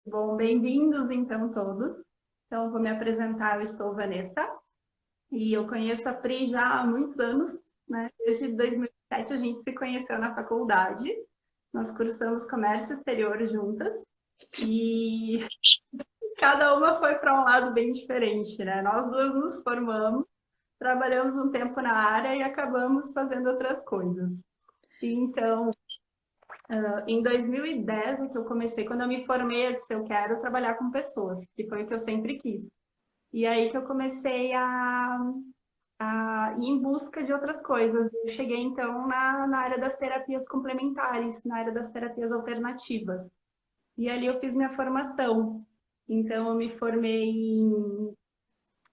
Bom, bem-vindos então todos. Então, vou me apresentar, eu estou Vanessa e eu conheço a Pri já há muitos anos, né? Desde 2007 a gente se conheceu na faculdade, nós cursamos comércio exterior juntas e cada uma foi para um lado bem diferente, né? Nós duas nos formamos, trabalhamos um tempo na área e acabamos fazendo outras coisas. Então, em 2010 é que eu comecei, quando eu me formei, eu disse, eu quero trabalhar com pessoas, que foi o que eu sempre quis. E aí que eu comecei a ir em busca de outras coisas. Eu cheguei, então, na área das terapias complementares, na área das terapias alternativas. E ali eu fiz minha formação. Então, eu me formei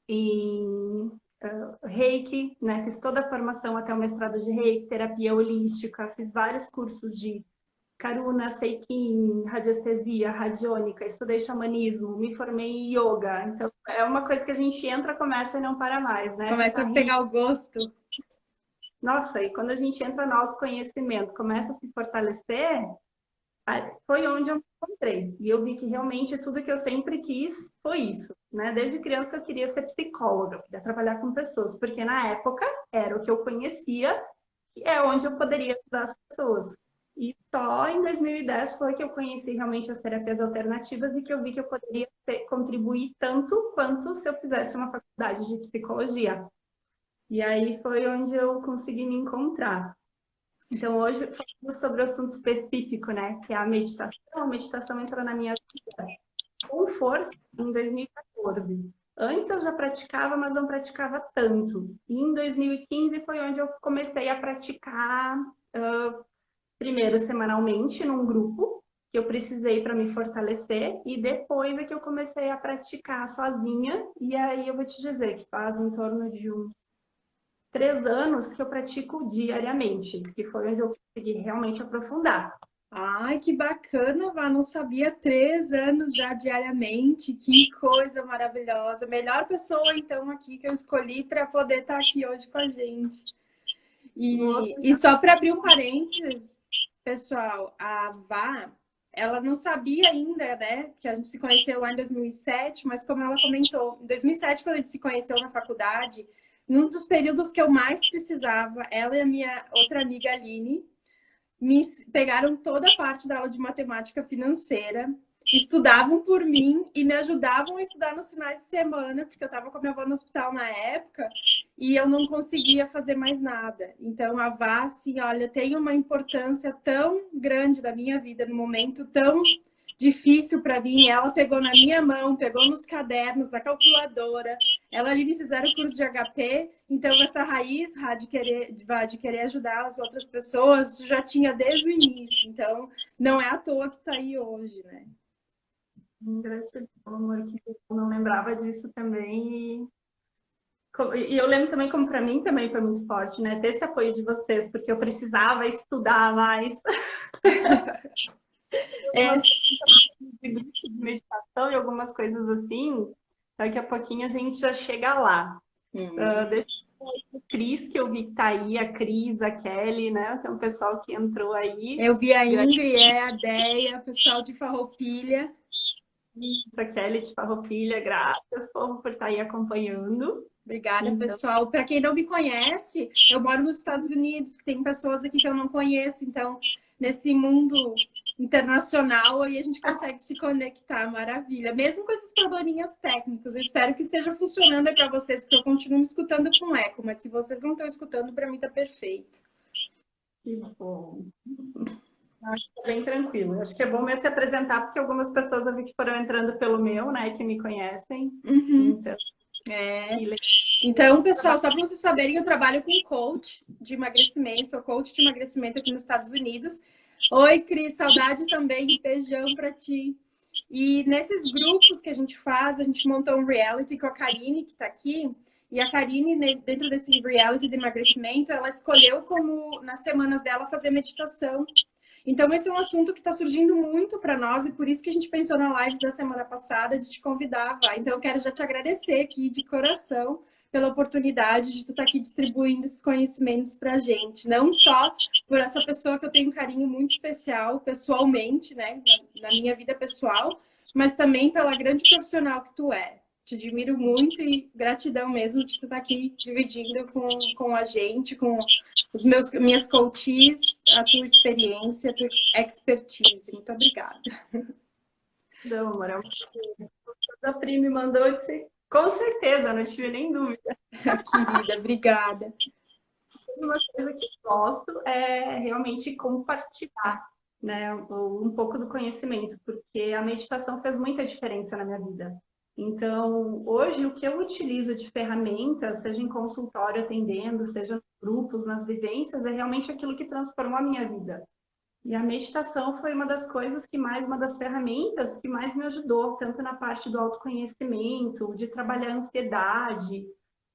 em Reiki, né? Fiz toda a formação até o mestrado de Reiki, terapia holística, fiz vários cursos de Karuna, Seikin, radiestesia, radiônica, estudei xamanismo, me formei em yoga. Então, é uma coisa que a gente entra, começa e não para mais, né? Começa Ficar a rico. pegar o gosto. Nossa, e quando a gente entra no autoconhecimento, começa a se fortalecer, foi onde eu me encontrei. E eu vi que realmente tudo que eu sempre quis foi isso, né? Desde criança eu queria ser psicóloga, eu queria trabalhar com pessoas, porque na época era o que eu conhecia, e é onde eu poderia ajudar as pessoas. E só em 2010 foi que eu conheci realmente as terapias alternativas e que eu vi que eu poderia contribuir tanto quanto se eu fizesse uma faculdade de psicologia. E aí foi onde eu consegui me encontrar. Então, hoje, falando sobre o assunto específico, né, que é a meditação entrou na minha vida com força em 2014. Antes eu já praticava, mas não praticava tanto. E em 2015 foi onde eu comecei a praticar, primeiro semanalmente, num grupo, que eu precisei para me fortalecer, e depois é que eu comecei a praticar sozinha. E aí eu vou te dizer que faz em torno de uns 3 anos que eu pratico diariamente, que foi onde eu consegui realmente aprofundar. Ai, que bacana, Vá. Não sabia. 3 anos já diariamente. Que coisa maravilhosa. Melhor pessoa, então, aqui que eu escolhi para poder estar aqui hoje com a gente. E só para abrir um parênteses, pessoal, a Vá, ela não sabia ainda, né, que a gente se conheceu lá em 2007, mas como ela comentou, em 2007, quando a gente se conheceu na faculdade, num dos períodos que eu mais precisava, ela e a minha outra amiga Aline me pegaram toda a parte da aula de matemática financeira, estudavam por mim e me ajudavam a estudar nos finais de semana, porque eu estava com a minha avó no hospital na época e eu não conseguia fazer mais nada. Então, a Vá, assim, olha, tem uma importância tão grande da minha vida, num momento tão difícil para mim. Ela pegou na minha mão, pegou nos cadernos, na calculadora. Ela ali me fizeram o curso de HP, então essa raiz de querer ajudar as outras pessoas já tinha desde o início. Então, não é à toa que está aí hoje, né? Gratidão, amor, que eu não lembrava disso também. E eu lembro também como para mim também foi muito forte, né? Ter esse apoio de vocês, porque eu precisava estudar mais. É, Algumas de grupo de meditação e algumas coisas assim. Daqui a pouquinho a gente já chega lá. Deixa eu o Cris, que eu vi que tá aí, a Cris, a Kelly, né? Tem um pessoal que entrou aí. eu vi a Ingrid, a Deia, o pessoal de Farroupilha. A Kelly de Farroupilha, graças, povo, por estar aí acompanhando. Obrigada, Então, pessoal. Para quem não me conhece, eu moro nos Estados Unidos, que tem pessoas aqui que eu não conheço. Então, nesse mundo internacional, aí a gente consegue se conectar. Maravilha. Mesmo com esses probleminhas técnicos, eu espero que esteja funcionando aí para vocês, porque eu continuo me escutando com eco. Mas se vocês não estão escutando, para mim tá perfeito. que bom. Acho que é bem tranquilo. Acho que é bom mesmo se apresentar, porque algumas pessoas eu vi que foram entrando pelo meu, né? Que me conhecem. Uhum. Então, É. que legal. Então, pessoal, só para vocês saberem, eu trabalho com coach de emagrecimento, sou coach de emagrecimento aqui nos Estados Unidos. Oi, Cris, saudade também, beijão para ti. E nesses grupos que a gente faz, a gente montou um reality com a Karine, que está aqui, e a Karine, dentro desse reality de emagrecimento, ela escolheu como, nas semanas dela, fazer meditação. Então, esse é um assunto que está surgindo muito para nós e por isso que a gente pensou na live da semana passada de te convidar, Vá. Então, eu quero já te agradecer aqui de coração pela oportunidade de tu estar aqui distribuindo esses conhecimentos para a gente. Não só por essa pessoa que eu tenho um carinho muito especial, pessoalmente, né, na minha vida pessoal, mas também pela grande profissional que tu é. Te admiro muito e gratidão mesmo de tu estar aqui dividindo com a gente, com os minhas coaches, a tua experiência, a tua expertise. Muito obrigada. Não, amor, a Pri me mandou, eu disse, com certeza, não tive nem dúvida. Querida, obrigada. Uma coisa que eu gosto é realmente compartilhar, né, um pouco do conhecimento, porque a meditação fez muita diferença na minha vida. Então, hoje, o que eu utilizo de ferramenta, seja em consultório atendendo, seja nos grupos, nas vivências, é realmente aquilo que transformou a minha vida. E a meditação foi uma das coisas que mais, uma das ferramentas que mais me ajudou, tanto na parte do autoconhecimento, de trabalhar a ansiedade.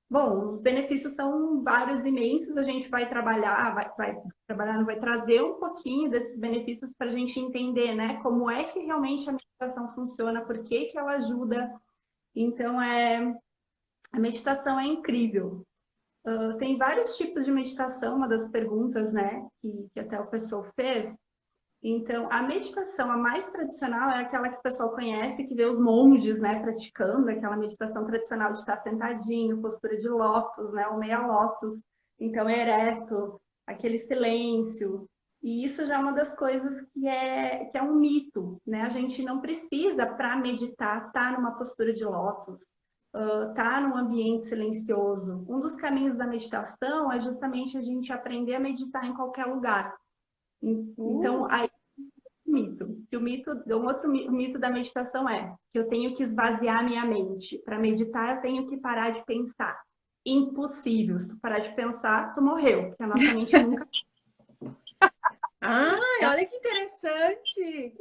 Bom, os benefícios são vários, imensos, a gente vai trabalhar, vai trazer um pouquinho desses benefícios para a gente entender, né, como é que realmente a meditação funciona, por que que ela ajuda. Então, a meditação é incrível. Tem vários tipos de meditação, uma das perguntas, né, que até o pessoal fez. Então, a meditação, a mais tradicional, é aquela que o pessoal conhece, que vê os monges, né, praticando, aquela meditação tradicional de estar sentadinho, postura de lótus, né, ou meia lótus, então ereto, aquele silêncio. E isso já é uma das coisas que é um mito, né? A gente não precisa, para meditar, estar numa postura de lótus, estar num ambiente silencioso. Um dos caminhos da meditação é justamente a gente aprender a meditar em qualquer lugar. Então, aí mito. Que um outro mito da meditação é que eu tenho que esvaziar minha mente. Para meditar, eu tenho que parar de pensar. Impossível. Se tu parar de pensar, tu morreu, porque a nossa mente nunca. Ah, olha que interessante!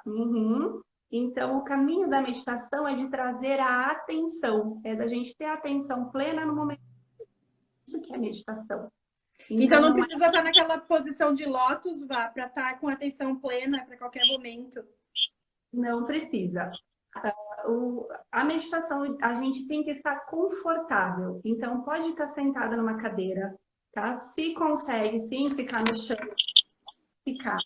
Uhum. Então, o caminho da meditação é de trazer a atenção, é da gente ter a atenção plena no momento. Isso que é meditação. Então não precisa estar naquela posição de lótus, vá, para estar com atenção plena para qualquer momento. Não precisa. A meditação, a gente tem que estar confortável. Então, pode estar sentada numa cadeira, tá? Se consegue, sim, ficar no chão, ficar,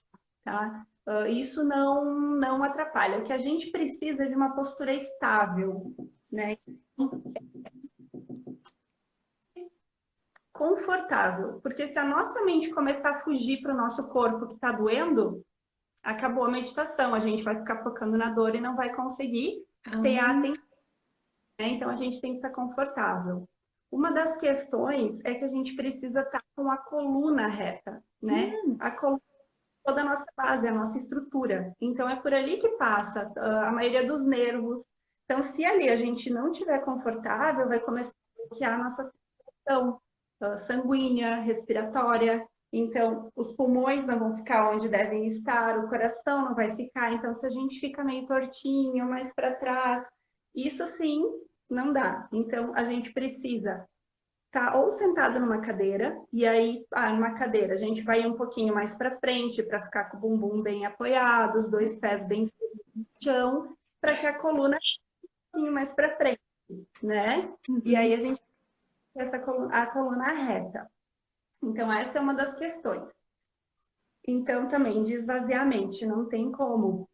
tá? Isso não atrapalha. O que a gente precisa é de uma postura estável, né? Confortável. Porque se a nossa mente começar a fugir para o nosso corpo que está doendo, acabou a meditação. A gente vai ficar focando na dor e não vai conseguir ter a atenção. Então, a gente tem que estar confortável. Uma das questões é que a gente precisa estar com a coluna reta, né? A coluna é toda a nossa base, a nossa estrutura. Então, é por ali que passa a maioria dos nervos. Então, se ali a gente não estiver confortável, vai começar a bloquear a nossa circulação sanguínea, respiratória. Então, os pulmões não vão ficar onde devem estar, o coração não vai ficar. Então, se a gente fica meio tortinho, mais para trás, isso sim não dá. Então, a gente precisa estar ou sentado numa cadeira, e aí, numa cadeira, a gente vai um pouquinho mais para frente, para ficar com o bumbum bem apoiado, os dois pés bem no chão, para que a coluna fique um pouquinho mais para frente, né? E aí a gente a coluna reta. Então, essa é uma das questões. Então, também, de esvaziar a mente, não tem como.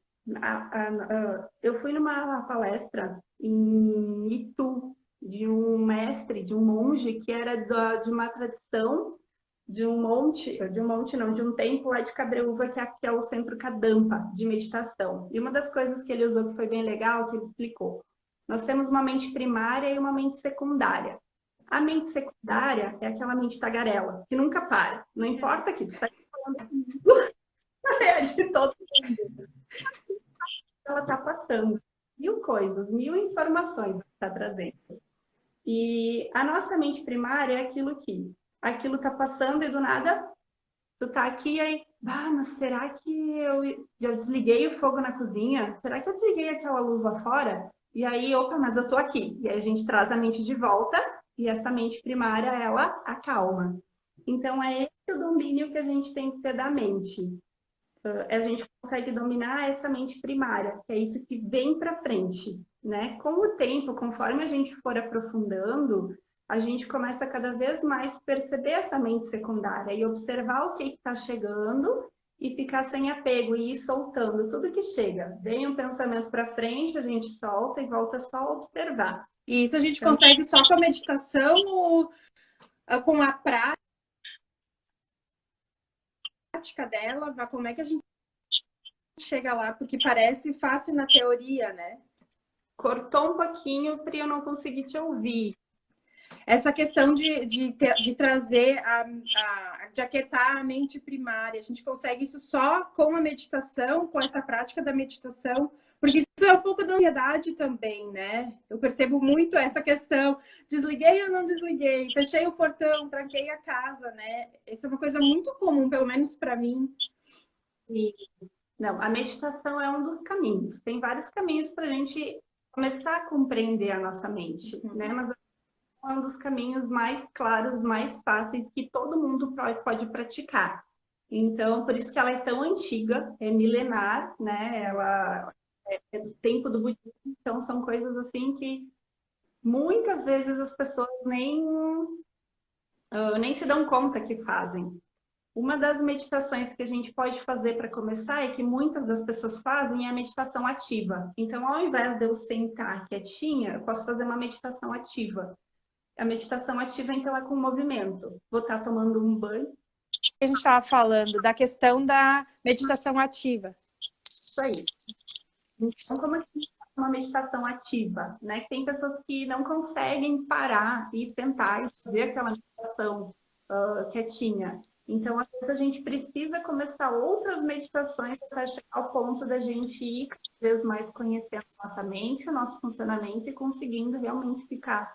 Eu fui numa palestra em Itu, de um mestre, de um monge, que era de uma tradição de um monte não, de um templo lá de Cabreúva, que é o Centro Kadampa, de meditação. E uma das coisas que ele usou que foi bem legal, que ele explicou, nós temos uma mente primária e uma mente secundária. A mente secundária é aquela mente tagarela, que nunca para. Não importa que tu está falando de todo mundo. Ela está passando mil coisas, mil informações que está trazendo. E a nossa mente primária é aquilo está passando e do nada tu tá aqui e aí, mas será que eu desliguei o fogo na cozinha? Será que eu desliguei aquela luz lá fora? E aí, opa, mas eu tô aqui. E aí a gente traz a mente de volta e essa mente primária, ela acalma. Então, é esse o domínio que a gente tem que ter da mente. A gente consegue dominar essa mente primária, que é isso que vem para frente. né? Com o tempo, conforme a gente for aprofundando, a gente começa cada vez mais perceber essa mente secundária e observar o que está chegando e ficar sem apego e ir soltando tudo que chega. Vem um pensamento para frente, a gente solta e volta só a observar. E isso a gente Então, consegue só com a meditação ou com a prática dela? Como é que a gente chega lá? Porque parece fácil na teoria, né? cortou um pouquinho, Pri, eu não consegui te ouvir. Essa questão de trazer, de aquietar a mente primária, a gente consegue isso só com a meditação, com essa prática da meditação, porque isso é um pouco da ansiedade também, né? Eu percebo muito essa questão, desliguei ou não desliguei, fechei o portão, tranquei a casa, né? Isso é uma coisa muito comum, pelo menos para mim. E, não, a meditação é um dos caminhos. Tem vários caminhos para a gente começar a compreender a nossa mente, né? Mas é um dos caminhos mais claros, mais fáceis que todo mundo pode praticar. Então, por isso que ela é tão antiga, é milenar, né? Ela é do tempo do budismo, então são coisas assim que muitas vezes as pessoas nem se dão conta que fazem. Uma das meditações que a gente pode fazer para começar é que muitas das pessoas fazem é a meditação ativa. Então, ao invés de eu sentar quietinha, eu posso fazer uma meditação ativa. A meditação ativa, então, é com movimento. Vou estar tomando um banho. A gente estava falando da questão da meditação ativa. Isso aí. Então, como é que uma meditação ativa, né? Tem pessoas que não conseguem parar e sentar e fazer aquela meditação quietinha. Então, às vezes, a gente precisa começar outras meditações até chegar ao ponto da gente ir cada vez mais conhecendo a nossa mente, o nosso funcionamento e conseguindo realmente ficar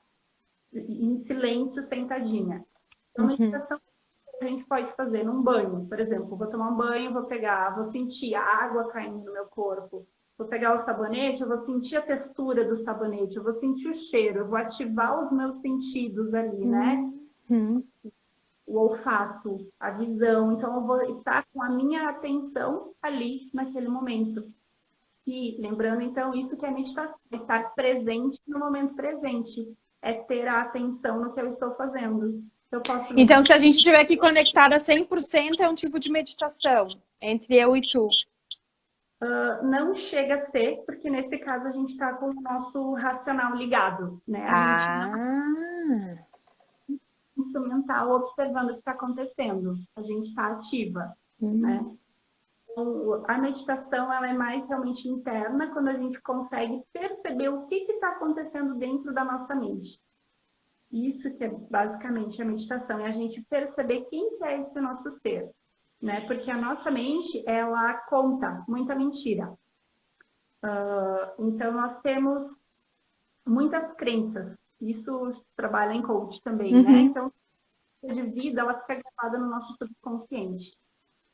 em silêncio, sentadinha. Então, meditação a gente pode fazer num banho, por exemplo, vou tomar um banho, vou sentir a água caindo no meu corpo, vou pegar o sabonete, eu vou sentir a textura do sabonete, eu vou sentir o cheiro, eu vou ativar os meus sentidos ali, né? O olfato, a visão, então eu vou estar com a minha atenção ali naquele momento. E lembrando, então, isso que é meditação, estar presente no momento presente, é ter a atenção no que eu estou fazendo. Então, se a gente tiver que conectar a 100%, é um tipo de meditação entre eu e tu. Não chega a ser, porque nesse caso a gente está com o nosso racional ligado, né? Isso mental observando o que está acontecendo. A gente está ativa, né? A meditação ela é mais realmente interna, quando a gente consegue perceber o que está acontecendo dentro da nossa mente. Isso que é basicamente a meditação, é a gente perceber quem que é esse nosso ser, né? Porque a nossa mente, ela conta muita mentira. Então, nós temos muitas crenças. Isso trabalha em coach também, né? Então, de vida, ela fica gravada no nosso subconsciente.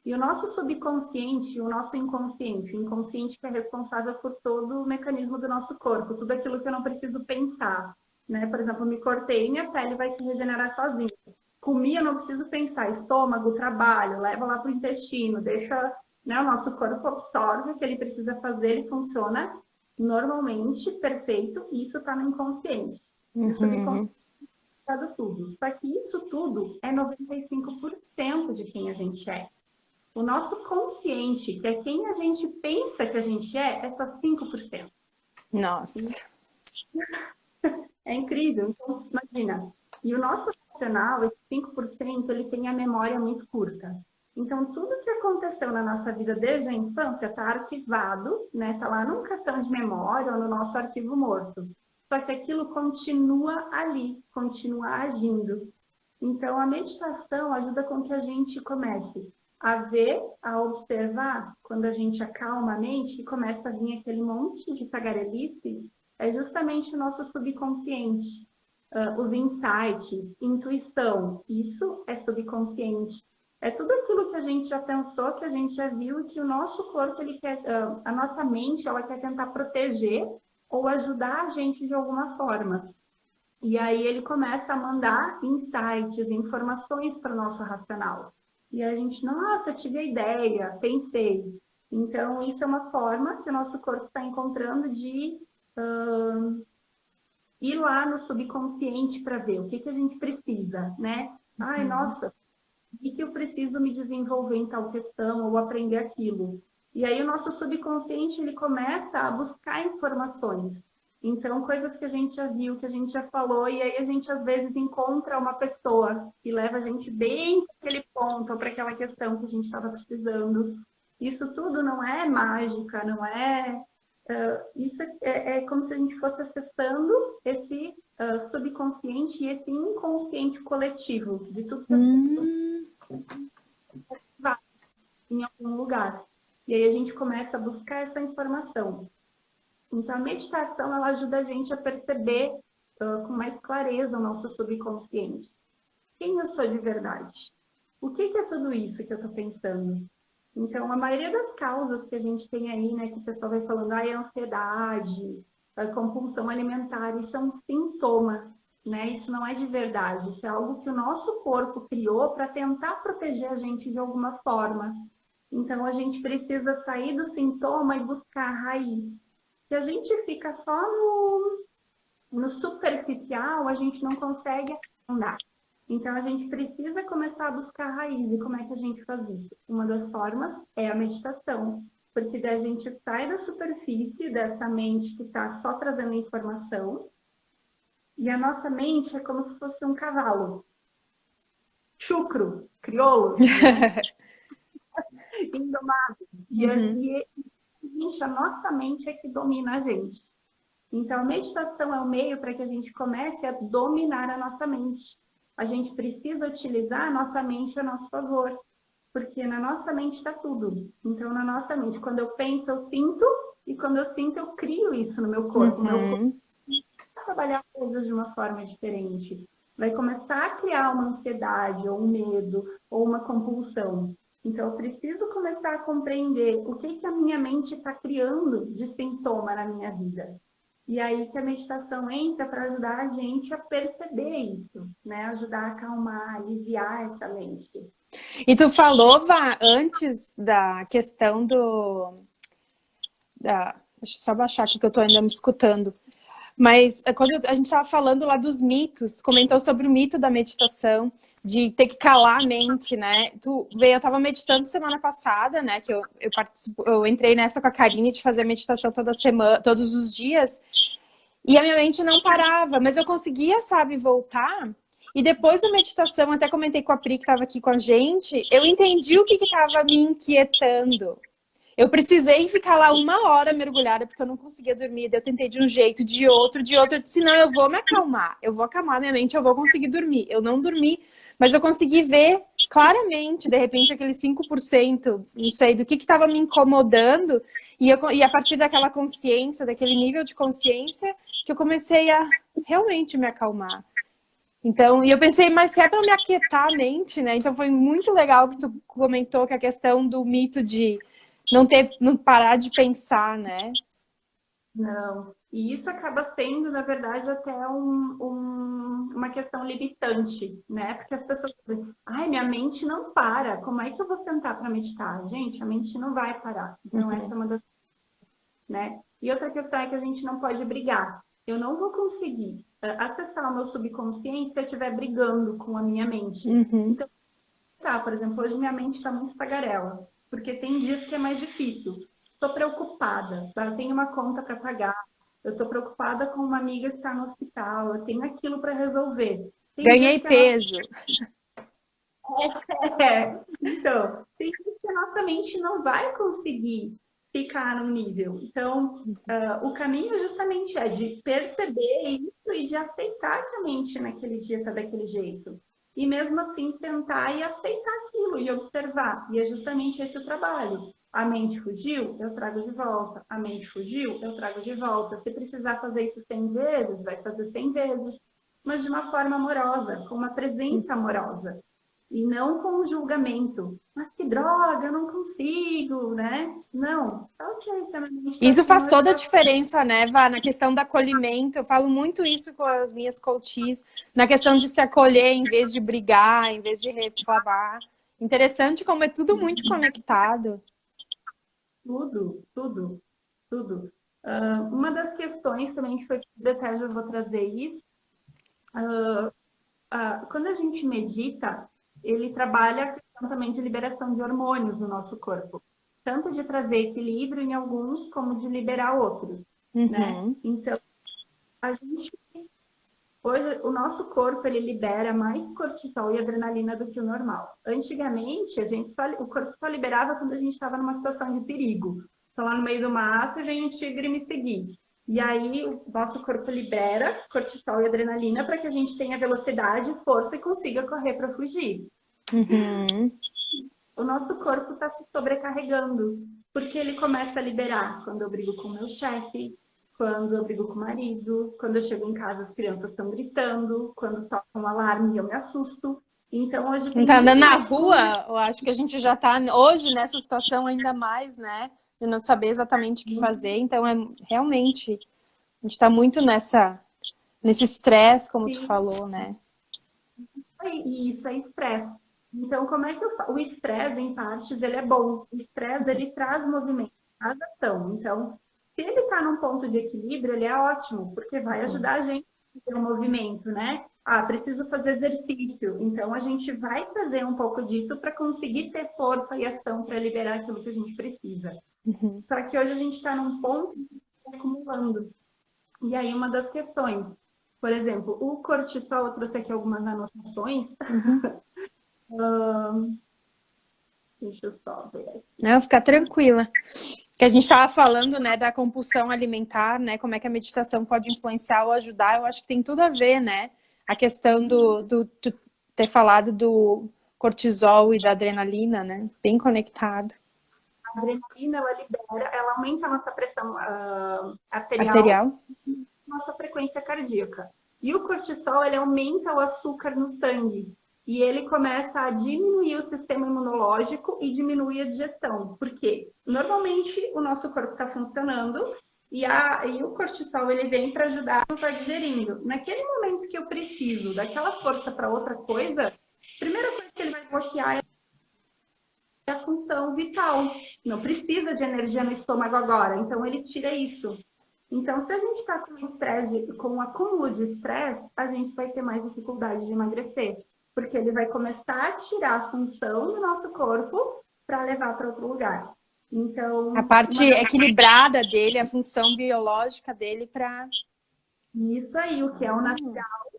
E o nosso subconsciente, o nosso inconsciente, o inconsciente que é responsável por todo o mecanismo do nosso corpo, tudo aquilo que eu não preciso pensar, né? Por exemplo, me cortei, minha pele vai se regenerar sozinha. Comi, eu não preciso pensar, estômago, trabalho, leva lá para o intestino, deixa, né, o nosso corpo absorve o que ele precisa fazer, ele funciona normalmente, perfeito, e isso está no inconsciente. O subconsciente está tudo. Só que isso tudo é 95% de quem a gente é. O nosso consciente, que é quem a gente pensa que a gente é só 5%. Nossa. É incrível. Então, imagina. E o nosso racional, esse 5%, ele tem a memória muito curta. Então, tudo que aconteceu na nossa vida desde a infância está arquivado, né? Está lá num cartão de memória ou no nosso arquivo morto. Só que aquilo continua ali, continua agindo. Então, a meditação ajuda com que a gente comece a ver, a observar, quando a gente acalma a mente, e começa a vir aquele monte de tagarelice, é justamente o nosso subconsciente. Os insights, intuição, isso é subconsciente. É tudo aquilo que a gente já pensou, que a gente já viu, que o nosso corpo, ele quer, a nossa mente, ela quer tentar proteger ou ajudar a gente de alguma forma. E aí ele começa a mandar insights, informações para o nosso racional. E a gente, nossa, tive a ideia, pensei. Então, isso é uma forma que o nosso corpo está encontrando de ir lá no subconsciente para ver o que a gente precisa, né? Ai, nossa, o que eu preciso me desenvolver em tal questão ou aprender aquilo? E aí o nosso subconsciente, ele começa a buscar informações. Então, coisas que a gente já viu, que a gente já falou, e aí a gente às vezes encontra uma pessoa que leva a gente bem para aquele ponto ou para aquela questão que a gente estava precisando. Isso tudo não é mágica, não é... isso é como se a gente fosse acessando esse subconsciente e esse inconsciente coletivo de tudo que vai em algum lugar. E aí a gente começa a buscar essa informação. Então, a meditação, ela ajuda a gente a perceber com mais clareza o nosso subconsciente. Quem eu sou de verdade? O que é tudo isso que eu estou pensando? Então, a maioria das causas que a gente tem aí, né, que o pessoal vai falando, é ansiedade, a compulsão alimentar, isso é um sintoma, né? Isso não é de verdade, isso é algo que o nosso corpo criou para tentar proteger a gente de alguma forma. Então, a gente precisa sair do sintoma e buscar a raiz. Se a gente fica só no superficial, a gente não consegue andar. Então, a gente precisa começar a buscar a raiz. E como é que a gente faz isso? Uma das formas é a meditação. Porque daí a gente sai da superfície dessa mente que está só trazendo informação. E a nossa mente é como se fosse um cavalo. Chucro, crioulo, né? Indomado. A nossa mente é que domina a gente. Então, a meditação é o meio para que a gente comece a dominar a nossa mente. A gente precisa utilizar a nossa mente a nosso favor, porque na nossa mente está tudo. Então, na nossa mente, quando eu penso, eu sinto, e quando eu sinto, eu crio isso no meu corpo. Meu corpo vai trabalhar coisas de uma forma diferente. Vai começar a criar uma ansiedade, ou um medo, ou uma compulsão. Então, eu preciso começar a compreender o que a minha mente está criando de sintoma na minha vida. E aí que a meditação entra para ajudar a gente a perceber isso, né? Ajudar a acalmar, aliviar essa mente. E tu falou, Vá, antes da questão deixa eu só baixar aqui que eu tô ainda me escutando. Mas quando a gente estava falando lá dos mitos, comentou sobre o mito da meditação, de ter que calar a mente, né? Eu estava meditando semana passada, né? Que eu entrei nessa com a Karine de fazer meditação toda semana, todos os dias, e a minha mente não parava, mas eu conseguia, sabe, voltar. E depois da meditação, até comentei com a Pri que estava aqui com a gente, eu entendi o que estava me inquietando. Eu precisei ficar lá 1 hora mergulhada, porque eu não conseguia dormir. Eu tentei de um jeito, de outro. Eu disse, não, eu vou me acalmar. Eu vou acalmar minha mente, eu vou conseguir dormir. Eu não dormi, mas eu consegui ver claramente, de repente, aqueles 5%, não sei, do que estava me incomodando. E a partir daquela consciência, daquele nível de consciência, que eu comecei a realmente me acalmar. Então, e eu pensei, mas se é para me aquietar a mente, né? Então foi muito legal que tu comentou que a questão do mito de não parar de pensar, né? Não. E isso acaba sendo, na verdade, até uma questão limitante, né? Porque as pessoas dizem, ai, minha mente não para, como é que eu vou sentar para meditar? Gente, a mente não vai parar. Então, essa é uma das... né? E outra questão é que a gente não pode brigar. Eu não vou conseguir acessar o meu subconsciente se eu estiver brigando com a minha mente. Então, por exemplo, hoje minha mente está muito tagarela, porque tem dias que é mais difícil. Estou preocupada, tá? Eu tenho uma conta para pagar, eu estou preocupada com uma amiga que está no hospital, eu tenho aquilo para resolver. Ganhei peso. Então, tem dias que a nossa mente não vai conseguir ficar no nível. Então, o caminho justamente é de perceber isso e de aceitar que a mente naquele dia está daquele jeito. E mesmo assim, sentar e aceitar aquilo e observar. E é justamente esse o trabalho. A mente fugiu, eu trago de volta. A mente fugiu, eu trago de volta. Se precisar fazer isso 100 vezes, vai fazer 100 vezes. Mas de uma forma amorosa, com uma presença amorosa. E não com um julgamento. Mas que droga, eu não consigo, né? Não. Ok, se a minha mente isso faz toda a diferença, né, Vá? Na questão do acolhimento. Eu falo muito isso com as minhas coaches. Na questão de se acolher em vez de brigar, em vez de reclamar. Interessante como é tudo muito conectado. Tudo, tudo, tudo. Uma das questões também que foi que até eu vou trazer isso, quando a gente medita, ele trabalha a questão também de liberação de hormônios no nosso corpo. Tanto de trazer equilíbrio em alguns, como de liberar outros, né? Então, a gente... Hoje, o nosso corpo, ele libera mais cortisol e adrenalina do que o normal. Antigamente, o corpo só liberava quando a gente estava numa situação de perigo. Estou lá no meio do mato e vem um tigre me seguir. E aí, o nosso corpo libera cortisol e adrenalina para que a gente tenha velocidade, força e consiga correr para fugir. O nosso corpo está se sobrecarregando, porque ele começa a liberar quando eu brigo com o meu chefe, quando eu brigo com o marido, quando eu chego em casa as crianças estão gritando, quando toca um alarme eu me assusto. Então hoje tem... Tá andando na rua, eu acho que a gente já tá hoje nessa situação ainda mais, né? De não saber exatamente o que fazer. Então é realmente, a gente tá muito nesse estresse, como tu falou, né? E isso é estresse. Então, como é que o estresse, em partes, ele é bom. O estresse, ele traz movimento, traz ação. Então, se ele está num ponto de equilíbrio, ele é ótimo, porque vai ajudar a gente a ter um movimento, né? Preciso fazer exercício. Então, a gente vai trazer um pouco disso para conseguir ter força e ação para liberar aquilo que a gente precisa. Só que hoje a gente está num ponto que está acumulando. E aí, uma das questões, por exemplo, o cortisol, eu trouxe aqui algumas anotações. Deixa eu só ver aqui. Não, fica tranquila. Que a gente estava falando, né, da compulsão alimentar, né, como é que a meditação pode influenciar ou ajudar, eu acho que tem tudo a ver, né, a questão do ter falado do cortisol e da adrenalina, né, bem conectado. A adrenalina, ela aumenta a nossa pressão Arterial. Nossa frequência cardíaca. E o cortisol, ele aumenta o açúcar no sangue. E ele começa a diminuir o sistema imunológico e diminuir a digestão. Por quê? Normalmente, o nosso corpo está funcionando e o cortisol, ele vem para ajudar a estar digerindo. Naquele momento que eu preciso daquela força para outra coisa, a primeira coisa que ele vai bloquear é a função vital. Não precisa de energia no estômago agora, então ele tira isso. Então, se a gente está com estresse, com um acúmulo de estresse, a gente vai ter mais dificuldade de emagrecer, porque ele vai começar a tirar a função do nosso corpo para levar para outro lugar. Então, a parte equilibrada dele, a função biológica dele para... Isso aí, o que é o natural,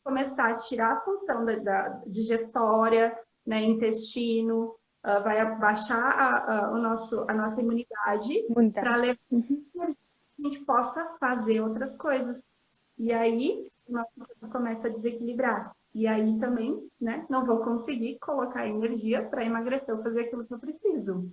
começar a tirar a função da digestória, né, intestino, vai baixar a nossa imunidade. Para levar a gente possa fazer outras coisas. E aí, o nosso corpo começa a desequilibrar. E aí também, né, não vou conseguir colocar energia para emagrecer ou fazer aquilo que eu preciso.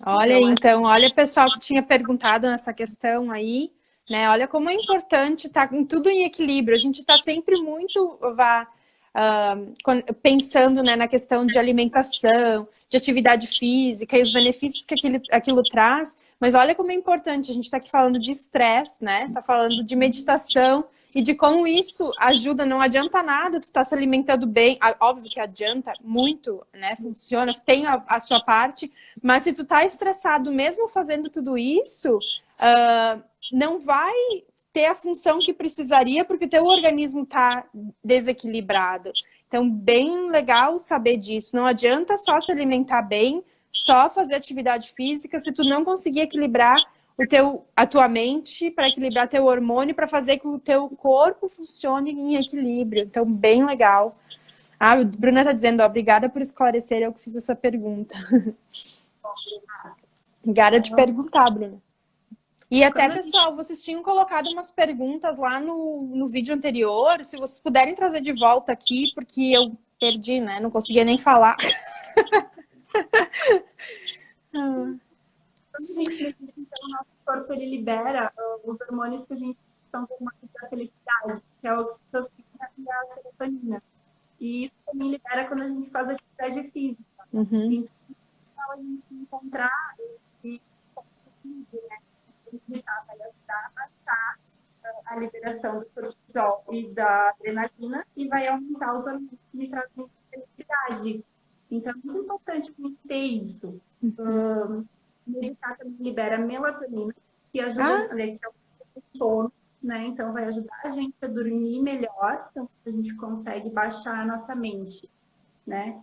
Olha, então, olha, pessoal que tinha perguntado nessa questão aí, né? Olha como é importante estar tudo em equilíbrio. A gente está sempre muito pensando, né, na questão de alimentação, de atividade física e os benefícios que aquilo traz. Mas olha como é importante. A gente está aqui falando de estresse, né? Está falando de meditação e de como isso ajuda. Não adianta nada tu estar se alimentando bem. Óbvio que adianta muito, né? Funciona, tem a sua parte. Mas se tu tá estressado mesmo fazendo tudo isso, não vai ter a função que precisaria porque teu organismo tá desequilibrado. Então, bem legal saber disso. Não adianta só se alimentar bem, só fazer atividade física, se tu não conseguir equilibrar a tua mente, para equilibrar teu hormônio, para fazer com que o teu corpo funcione em equilíbrio. Então, bem legal. A Bruna tá dizendo, obrigada por esclarecer, eu que fiz essa pergunta. Obrigada de perguntar, Bruna. E até, pessoal, vocês tinham colocado umas perguntas lá no vídeo anterior, se vocês puderem trazer de volta aqui, porque eu perdi, né? Não conseguia nem falar. Quando a gente medita, o nosso corpo ele libera os hormônios que a gente são hormônios da felicidade, que é a oxitocina e a serotonina. E isso também libera quando a gente faz atividade física. Então, a gente encontrar esse né? Vai ajudar a baixar a liberação do cortisol e da adrenalina e vai aumentar os hormônios que trazem felicidade. Então, é muito importante a gente ter isso. Meditar também libera melatonina, que ajuda que é o sono, né? Então, vai ajudar a gente a dormir melhor, então a gente consegue baixar a nossa mente, né?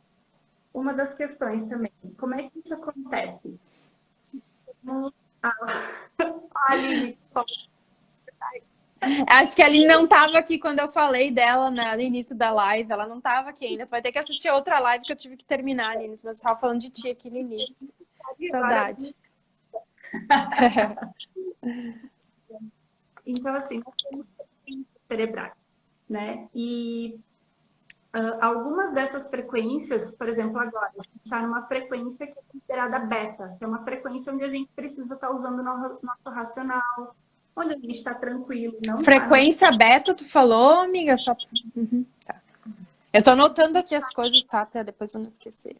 Uma das questões também, como é que isso acontece? A Aline, Acho que a Aline não estava aqui quando eu falei dela no início da live. Ela não estava aqui ainda. Tu vai ter que assistir outra live que eu tive que terminar, Aline. Mas eu estava falando de ti aqui no início. Saudade. Então, assim, nós temos cerebrais, né? E algumas dessas frequências, por exemplo, agora, a gente está numa frequência que é considerada beta, que é uma frequência onde a gente precisa estar usando o nosso racional, onde a gente está tranquilo. Não frequência beta, tu falou, amiga? Só... Tá. Eu tô anotando aqui as coisas, tá? Pra depois eu não esquecer.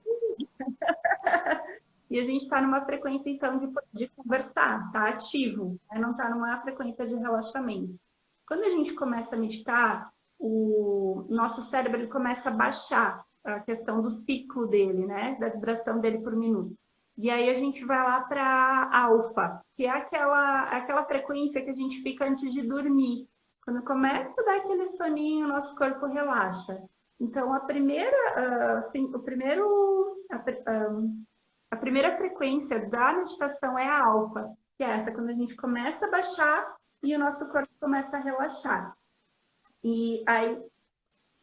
E a gente está numa frequência, então, de conversar, tá ativo, né? Não está numa frequência de relaxamento. Quando a gente começa a meditar, o nosso cérebro ele começa a baixar a questão do ciclo dele, né? Da vibração dele por minuto. E aí a gente vai lá para alfa, que é aquela frequência que a gente fica antes de dormir. Quando começa a dar aquele soninho, o nosso corpo relaxa. Então, a primeira frequência da meditação é a alfa, que é essa, quando a gente começa a baixar e o nosso corpo começa a relaxar. E aí,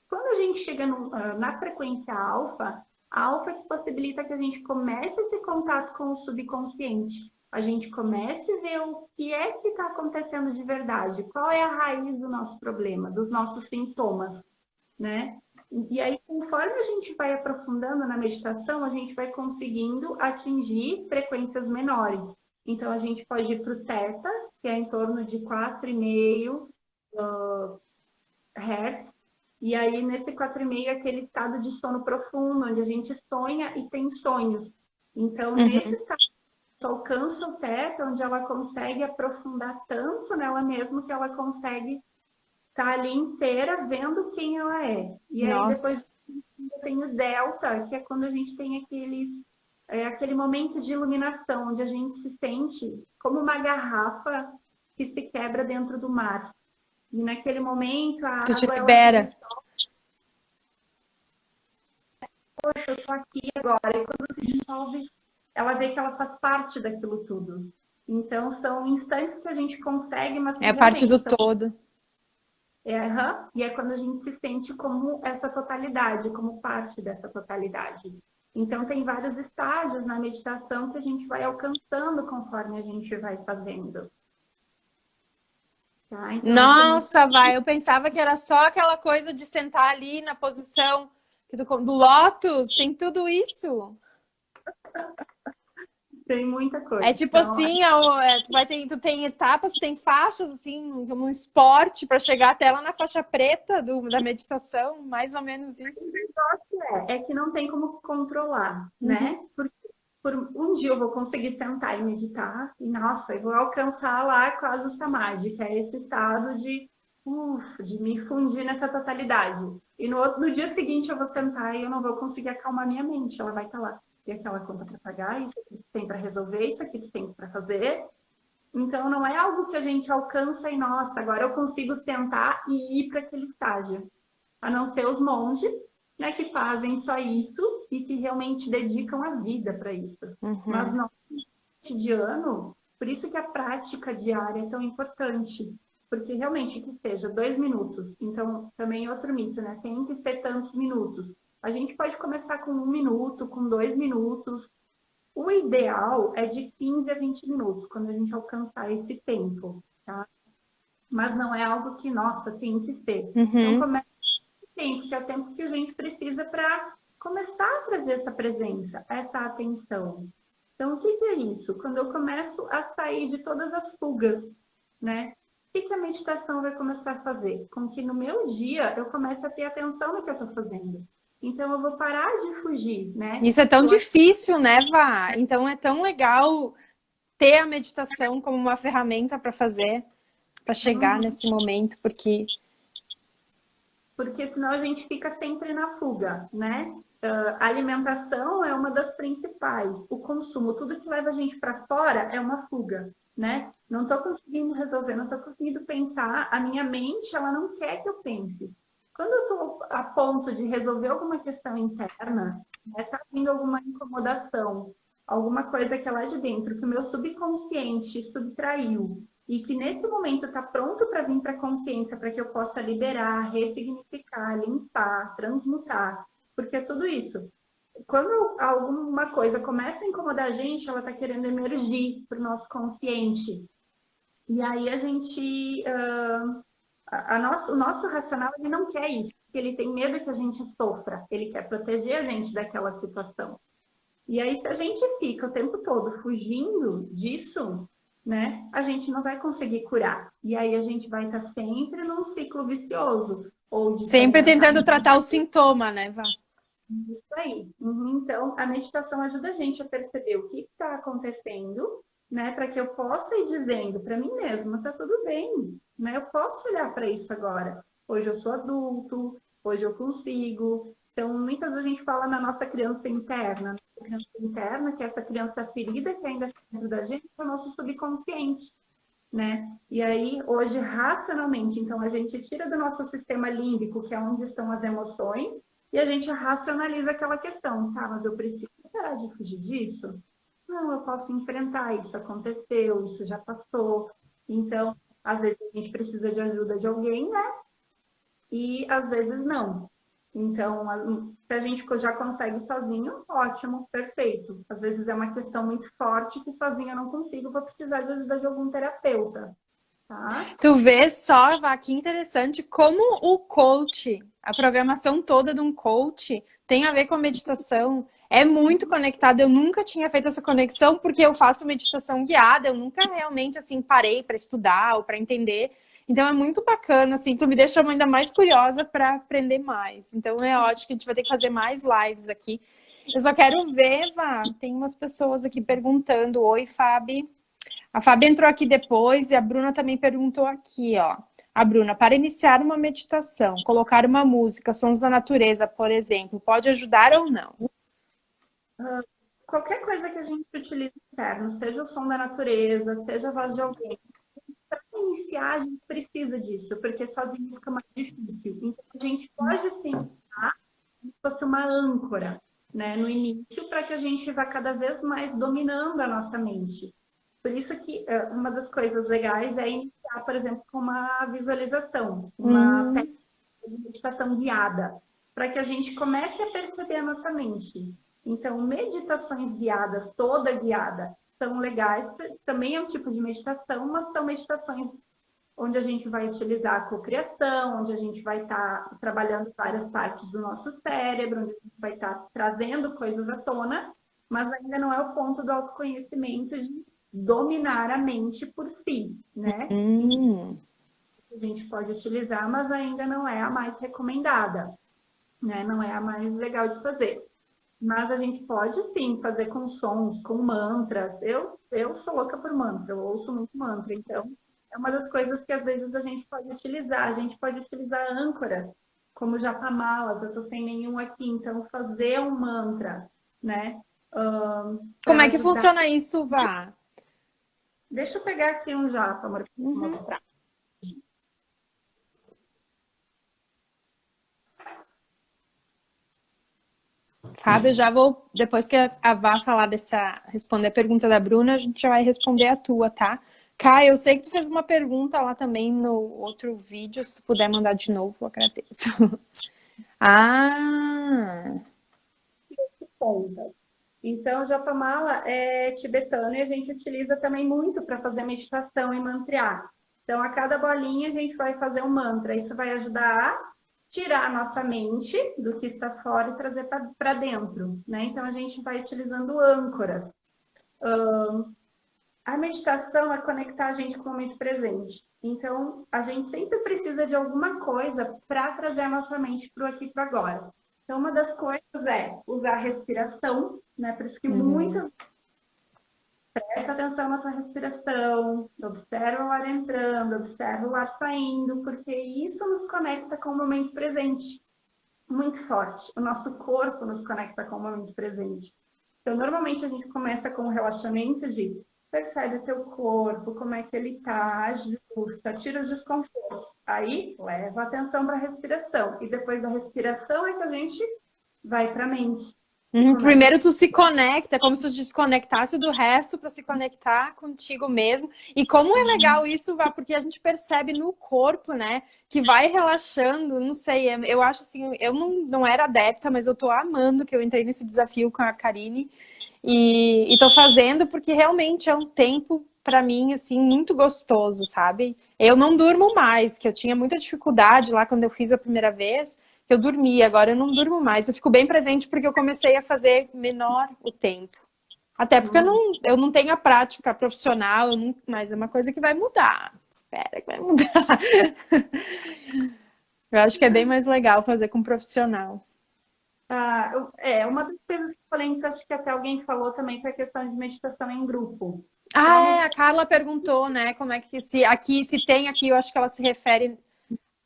quando a gente chega na frequência alfa, a alfa que possibilita que a gente comece esse contato com o subconsciente. A gente comece a ver o que é que está acontecendo de verdade, qual é a raiz do nosso problema, dos nossos sintomas, né? E aí, conforme a gente vai aprofundando na meditação, a gente vai conseguindo atingir frequências menores. Então, a gente pode ir para o Theta, que é em torno de 4,5 Hz. E aí, nesse 4,5 é aquele estado de sono profundo, onde a gente sonha e tem sonhos. Então, nesse estado, a gente alcança o Theta, onde ela consegue aprofundar tanto nela mesma que ela consegue tá ali inteira vendo quem ela é. E aí depois tem o delta, que é quando a gente tem aquele momento de iluminação, onde a gente se sente como uma garrafa que se quebra dentro do mar. E naquele momento a tu te água libera. Poxa, eu tô aqui agora. E quando se dissolve, ela vê que ela faz parte daquilo tudo. Então são instantes que a gente consegue, mas é parte do todo. E é quando a gente se sente como essa totalidade, como parte dessa totalidade. Então, tem vários estágios na meditação que a gente vai alcançando conforme a gente vai fazendo. Tá? Então, nossa, eu pensava que era só aquela coisa de sentar ali na posição do lótus, tem tudo isso. Tem muita coisa. É tipo então, assim, tu tem etapas, tem faixas, assim, como um esporte para chegar até lá na faixa preta da meditação, mais ou menos isso. O negócio é que não tem como controlar, né? Porque por um dia eu vou conseguir sentar e meditar e, nossa, eu vou alcançar lá quase o samadhi, que é esse estado de me fundir nessa totalidade. E no dia seguinte eu vou sentar e eu não vou conseguir acalmar minha mente, ela vai estar lá. Tem aquela conta para pagar, isso aqui tem para resolver, isso aqui tem para fazer. Então, não é algo que a gente alcança e, nossa, agora eu consigo sentar e ir para aquele estágio. A não ser os monges, né, que fazem só isso e que realmente dedicam a vida para isso. Mas no cotidiano, por isso que a prática diária é tão importante. Porque realmente que seja 2 minutos. Então, também outro mito, né? Tem que ser tantos minutos. A gente pode começar com 1 minuto, com 2 minutos. O ideal é de 15 a 20 minutos, quando a gente alcançar esse tempo, tá? Mas não é algo que, nossa, tem que ser. Então, começa esse tempo, que é o tempo que a gente precisa para começar a trazer essa presença, essa atenção. Então, o que é isso? Quando eu começo a sair de todas as fugas, né? O que a meditação vai começar a fazer? Com que no meu dia eu comece a ter atenção no que eu estou fazendo. Então, eu vou parar de fugir, né? Isso é tão difícil, né, Vá? Então, é tão legal ter a meditação como uma ferramenta para fazer, para chegar nesse momento, porque porque senão a gente fica sempre na fuga, né? A alimentação é uma das principais. O consumo, tudo que leva a gente para fora é uma fuga, né? Não estou conseguindo resolver, não estou conseguindo pensar. A minha mente, ela não quer que eu pense. Quando eu estou a ponto de resolver alguma questão interna, né, tá vindo alguma incomodação, alguma coisa que é lá de dentro, que o meu subconsciente subtraiu, e que nesse momento está pronto para vir para a consciência, para que eu possa liberar, ressignificar, limpar, transmutar. Porque é tudo isso. Quando alguma coisa começa a incomodar a gente, ela está querendo emergir para o nosso consciente. E aí a gente. O nosso racional ele não quer isso, porque ele tem medo que a gente sofra, ele quer proteger a gente daquela situação. E aí, se a gente fica o tempo todo fugindo disso, né, a gente não vai conseguir curar. E aí a gente vai estar sempre num ciclo vicioso. Ou de Sempre tentando tratar o sintoma, né, Vá? isso aí. Então, a meditação ajuda a gente a perceber o que está acontecendo, né, para que eu possa ir dizendo para mim mesma, tá tudo bem, né? Eu posso olhar para isso agora. Hoje eu sou adulto, hoje eu consigo. Então, muitas vezes a gente fala na nossa criança interna, que é essa criança ferida que ainda está dentro da gente, é o nosso subconsciente, né? E aí, hoje, racionalmente, então, a gente tira do nosso sistema límbico, que é onde estão as emoções, e a gente racionaliza aquela questão, tá? Mas eu preciso parar de fugir disso? Não, eu posso enfrentar, isso aconteceu, isso já passou. Então, às vezes a gente precisa de ajuda de alguém, né? E às vezes não. Então, se a gente já consegue sozinho, ótimo, perfeito. Às vezes é uma questão muito forte que sozinha eu não consigo, vou precisar de ajuda de algum terapeuta, tá? Tu vê só, Vá, que interessante como o coach, a programação toda de um coach tem a ver com a meditação. É muito conectado. Eu nunca tinha feito essa conexão porque eu faço meditação guiada. Eu nunca realmente assim parei para estudar ou para entender. Então é muito bacana, assim. Tu me deixa ainda mais curiosa para aprender mais. Então é ótimo que a gente vai ter que fazer mais lives aqui. Eu só quero ver, Vá. Tem umas pessoas aqui perguntando. Oi, Fábio. A Fábia entrou aqui depois e a Bruna também perguntou aqui, ó. A Bruna, para iniciar uma meditação, colocar uma música, sons da natureza, por exemplo, pode ajudar ou não? Qualquer coisa que a gente utilize interno, seja o som da natureza, seja a voz de alguém, para iniciar a gente precisa disso, porque sozinho fica mais difícil. Então a gente pode sim usar como se fosse uma âncora, né, no início, para que a gente vá cada vez mais dominando a nossa mente. Por isso que uma das coisas legais é iniciar, por exemplo, com uma visualização, uma técnica de meditação guiada, para que a gente comece a perceber a nossa mente. Então, meditações guiadas, toda guiada, são legais, também é um tipo de meditação, mas são meditações onde a gente vai utilizar a cocriação, onde a gente vai estar trabalhando várias partes do nosso cérebro, onde a gente vai estar trazendo coisas à tona, mas ainda não é o ponto do autoconhecimento de dominar a mente por si, né? A gente pode utilizar, mas ainda não é a mais recomendada, né? Não é a mais legal de fazer. Mas a gente pode sim fazer com sons, com mantras. Eu sou louca por mantra, eu ouço muito mantra, então é uma das coisas que às vezes a gente pode utilizar. A gente pode utilizar âncoras, como japamalas, eu estou sem nenhum aqui, então fazer um mantra, né? Como é que funciona isso, Vá? Deixa eu pegar aqui um japa, amor, para mostrar. Fábio, já vou, depois que a Vá falar responder a pergunta da Bruna, a gente já vai responder a tua, tá? Kai, eu sei que tu fez uma pergunta lá também no outro vídeo, se tu puder mandar de novo, eu agradeço. Então, o japamala é tibetano e a gente utiliza também muito para fazer meditação e mantrear. Então, a cada bolinha a gente vai fazer um mantra. Isso vai ajudar a tirar a nossa mente do que está fora e trazer para dentro, né? Então, a gente vai utilizando âncoras. A meditação é conectar a gente com o momento presente. Então, a gente sempre precisa de alguma coisa para trazer a nossa mente para o aqui e para agora. Então, uma das coisas é usar a respiração, né? Por isso que muitas Presta atenção na tua respiração, observa o ar entrando, observa o ar saindo, porque isso nos conecta com o momento presente. Muito forte. O nosso corpo nos conecta com o momento presente. Então, normalmente a gente começa com o relaxamento de percebe o teu corpo, como é que ele tá, ajusta, tira os desconfortos. Aí, leva a atenção para a respiração. E depois da respiração é que a gente vai para a mente. Primeiro tu se conecta, como se tu desconectasse do resto para se conectar contigo mesmo. E como é legal isso, Vá, porque a gente percebe no corpo, né, que vai relaxando, não sei, eu acho assim, eu não era adepta, mas eu tô amando que eu entrei nesse desafio com a Karine e tô fazendo porque realmente é um tempo para mim, assim, muito gostoso, sabe? Eu não durmo mais, que eu tinha muita dificuldade lá quando eu fiz a primeira vez, que eu dormia, agora eu não durmo mais. Eu fico bem presente porque eu comecei a fazer menor o tempo. Até porque eu não tenho a prática profissional, mas é uma coisa que vai mudar. Espera que vai mudar. Eu acho que é bem mais legal fazer com um profissional. Uma das coisas que eu falei, então, acho que até alguém falou também, foi a questão de meditação em grupo. A Carla perguntou, né, como é que se tem aqui, eu acho que ela se refere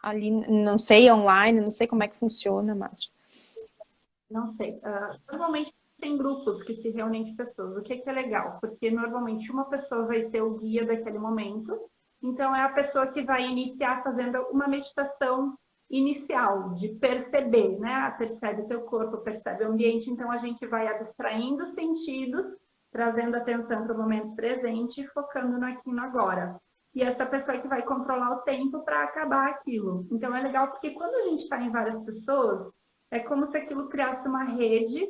ali, não sei, online, não sei como é que funciona, mas... Não sei. Normalmente tem grupos que se reúnem de pessoas, o que é legal, porque normalmente uma pessoa vai ser o guia daquele momento, então é a pessoa que vai iniciar fazendo uma meditação inicial, de perceber, né? Percebe o teu corpo, percebe o ambiente, então a gente vai abstraindo os sentidos, trazendo atenção para o momento presente e focando no aqui e no agora. E essa pessoa que vai controlar o tempo para acabar aquilo. Então é legal porque quando a gente está em várias pessoas, é como se aquilo criasse uma rede,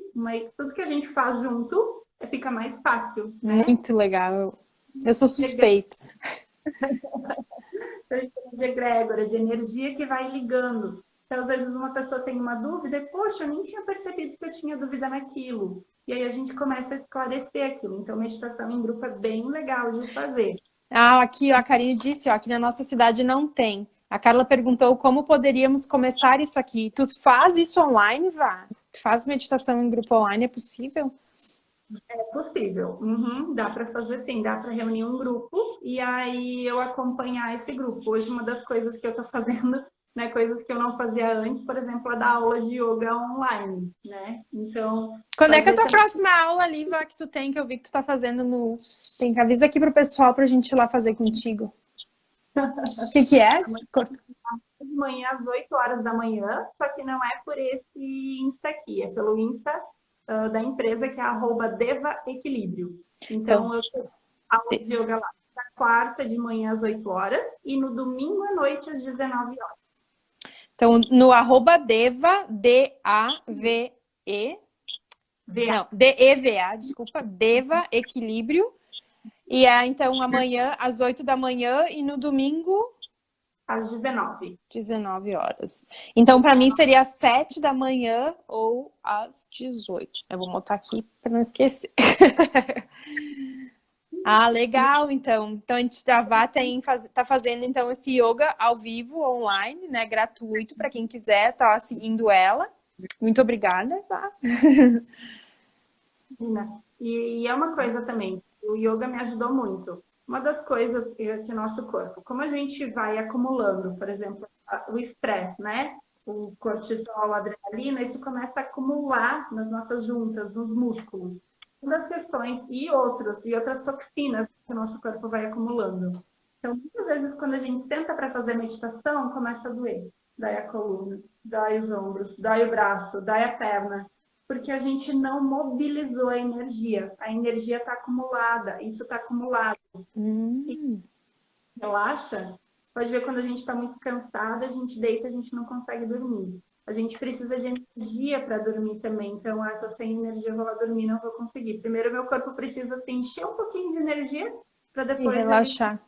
tudo que a gente faz junto fica mais fácil. Né? Muito legal. Eu sou suspeita. De egrégora, de energia que vai ligando. Então, às vezes, uma pessoa tem uma dúvida e, poxa, eu nem tinha percebido que eu tinha dúvida naquilo. E aí a gente começa a esclarecer aquilo. Então, meditação em grupo é bem legal de fazer. Aqui, ó, a Karine disse, ó, aqui na nossa cidade não tem. A Carla perguntou como poderíamos começar isso aqui. Tu faz isso online, Vá? Tu faz meditação em grupo online, é possível? É possível. Dá para fazer sim, dá para reunir um grupo e aí eu acompanhar esse grupo. Hoje, uma das coisas que eu estou fazendo, né, coisas que eu não fazia antes, por exemplo, é dar aula de yoga online, né? Então... Quando é que é a tua próxima aula ali, Vá, que tu tem, que eu vi que tu tá fazendo no... Tem que avisar aqui pro pessoal pra gente ir lá fazer contigo. O que é? De manhã às 8 horas da manhã, só que não é por esse Insta aqui, é pelo Insta da empresa, que é @devaequilíbrio. Então, eu tenho aula de yoga lá na quarta de manhã às 8 horas e no domingo à noite às 19 horas. Então, no @deva, D-A-V-E, não, D-E-V-A, desculpa, Deva Equilíbrio. E então, amanhã às 8 da manhã e no domingo... Às 19 horas. Então, para mim, seria às 7 da manhã ou às 18. Eu vou botar aqui para não esquecer. Legal, então. Então, a gente tá fazendo, então, esse yoga ao vivo, online, né? Gratuito, para quem quiser tá seguindo ela. Muito obrigada, Vá. E é uma coisa também, o yoga me ajudou muito. Uma das coisas que o nosso corpo, como a gente vai acumulando, por exemplo, o estresse, né? O cortisol, a adrenalina, isso começa a acumular nas nossas juntas, nos músculos. Uma das questões, e outras toxinas que o nosso corpo vai acumulando. Então, muitas vezes, quando a gente senta para fazer meditação, começa a doer. Dói a coluna, dói os ombros, dói o braço, dói a perna. Porque a gente não mobilizou a energia. A energia está acumulada, isso está acumulado. Relaxa, pode ver quando a gente está muito cansada, a gente deita, a gente não consegue dormir. A gente precisa de energia para dormir também. Então, estou sem energia, vou lá dormir, não vou conseguir. Primeiro, meu corpo precisa se encher um pouquinho de energia para depois... E relaxar.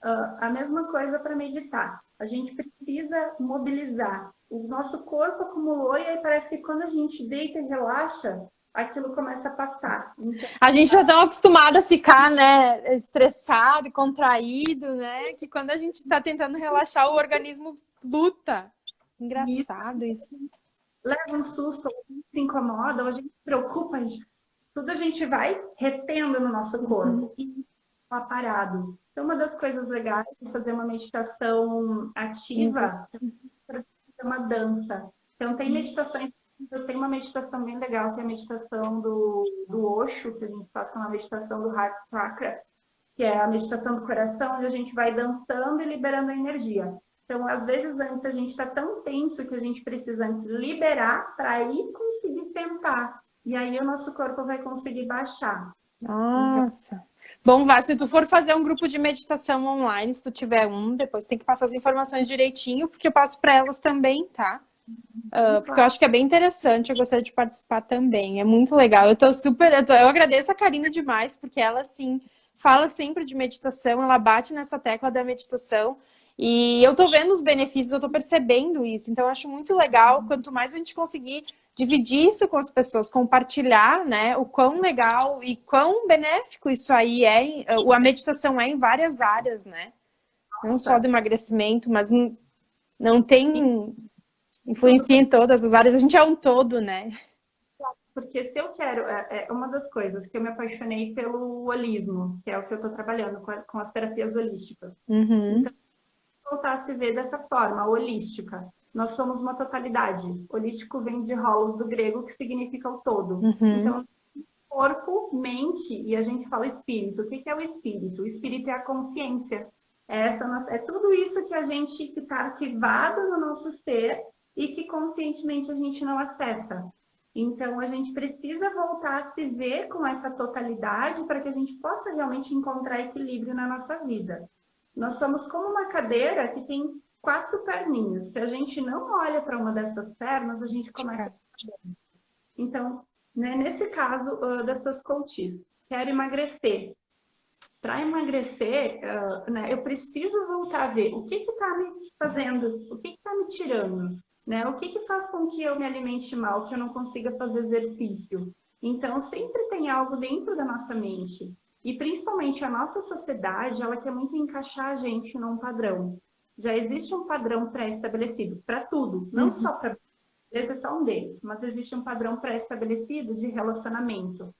A mesma coisa para meditar. A gente precisa mobilizar. O nosso corpo acumulou e aí parece que quando a gente deita e relaxa, aquilo começa a passar. Então... A gente já tá acostumada a ficar, né, estressado e contraído, né? Que quando a gente tá tentando relaxar, o organismo luta. Engraçado isso. Leva um susto, a gente se incomoda, ou a gente se preocupa, a gente tudo a gente vai retendo no nosso corpo e está parado. Então, uma das coisas legais de fazer uma meditação ativa é uma dança. Então, tem meditações, eu tenho uma meditação bem legal, que é a meditação do Osho, que a gente faz uma meditação do Heart Chakra, que é a meditação do coração, onde a gente vai dançando e liberando a energia. Então, às vezes, antes a gente está tão tenso que a gente precisa antes liberar para aí conseguir sentar. E aí o nosso corpo vai conseguir baixar. Nossa. Bom, Vá, se tu for fazer um grupo de meditação online, se tu tiver um, depois tem que passar as informações direitinho, porque eu passo para elas também, tá? Porque eu acho que é bem interessante, eu gostaria de participar também. É muito legal. Eu agradeço a Karina demais, porque ela, assim, fala sempre de meditação, ela bate nessa tecla da meditação. E eu tô vendo os benefícios, eu tô percebendo isso. Então, eu acho muito legal, quanto mais a gente conseguir dividir isso com as pessoas, compartilhar, né, o quão legal e quão benéfico isso aí é. A meditação é em várias áreas, né? Não só do emagrecimento, mas não tem... Influencia em todas as áreas, a gente é um todo, né? Porque se eu quero, é uma das coisas que eu me apaixonei pelo holismo, que é o que eu estou trabalhando com as terapias holísticas. Então, voltar a se ver dessa forma, holística. Nós somos uma totalidade. Holístico vem de holos do grego, que significa o todo. Então, corpo, mente, e a gente fala espírito. O que é o espírito? O espírito é a consciência. É tudo isso que a gente está arquivado no nosso ser e que conscientemente a gente não acessa. Então, a gente precisa voltar a se ver com essa totalidade para que a gente possa realmente encontrar equilíbrio na nossa vida. Nós somos como uma cadeira que tem 4 perninhas. Se a gente não olha para uma dessas pernas, a gente começa a ficar. Então, né, nesse caso das suas coaches, quero emagrecer. Para emagrecer, né, eu preciso voltar a ver o que está me fazendo, o que está me tirando, né? O que faz com que eu me alimente mal, que eu não consiga fazer exercício. Então, sempre tem algo dentro da nossa mente. E principalmente a nossa sociedade, ela quer muito encaixar a gente num padrão. Já existe um padrão pré-estabelecido para tudo, não só para esse é só um deles, mas existe um padrão pré-estabelecido de relacionamento.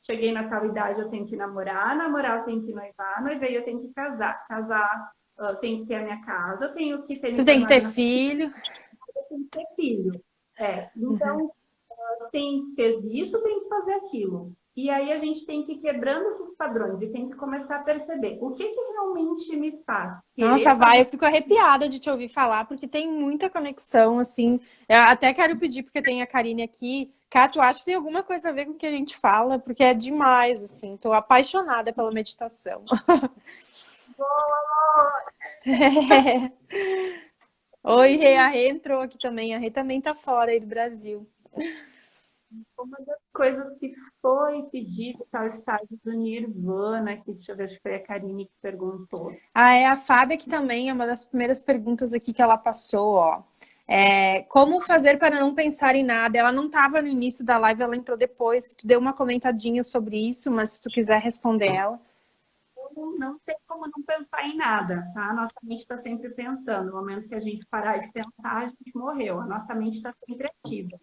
Cheguei na tal idade, eu tenho que namorar eu tenho que noivar, noivei, eu tenho que casar, eu tenho que ter a minha casa, eu tenho que ter... Tu tem que ter filho. Eu tenho que ter filho. Então, fez isso, tem que fazer aquilo. E aí a gente tem que ir quebrando esses padrões e tem que começar a perceber o que realmente me faz. Nossa, Vai, eu fico arrepiada de te ouvir falar, porque tem muita conexão, assim. Eu até quero pedir, porque tem a Karine aqui. Cá, tu acha que tem alguma coisa a ver com o que a gente fala? Porque é demais, assim. Tô apaixonada pela meditação. É. Oi, Rê. A Rê entrou aqui também. A Rê também tá fora aí do Brasil. Uma das coisas que foi pedido para o estágio do Nirvana, que deixa eu ver, acho que foi a Karine que perguntou. É a Fábia que também é uma das primeiras perguntas aqui que ela passou, ó. Como fazer para não pensar em nada? Ela não estava no início da live, ela entrou depois, que tu deu uma comentadinha sobre isso, mas se tu quiser responder ela. Não tem como não pensar em nada, tá? Nossa mente está sempre pensando. No momento que a gente parar de pensar, a gente morreu. A nossa mente está sempre ativa.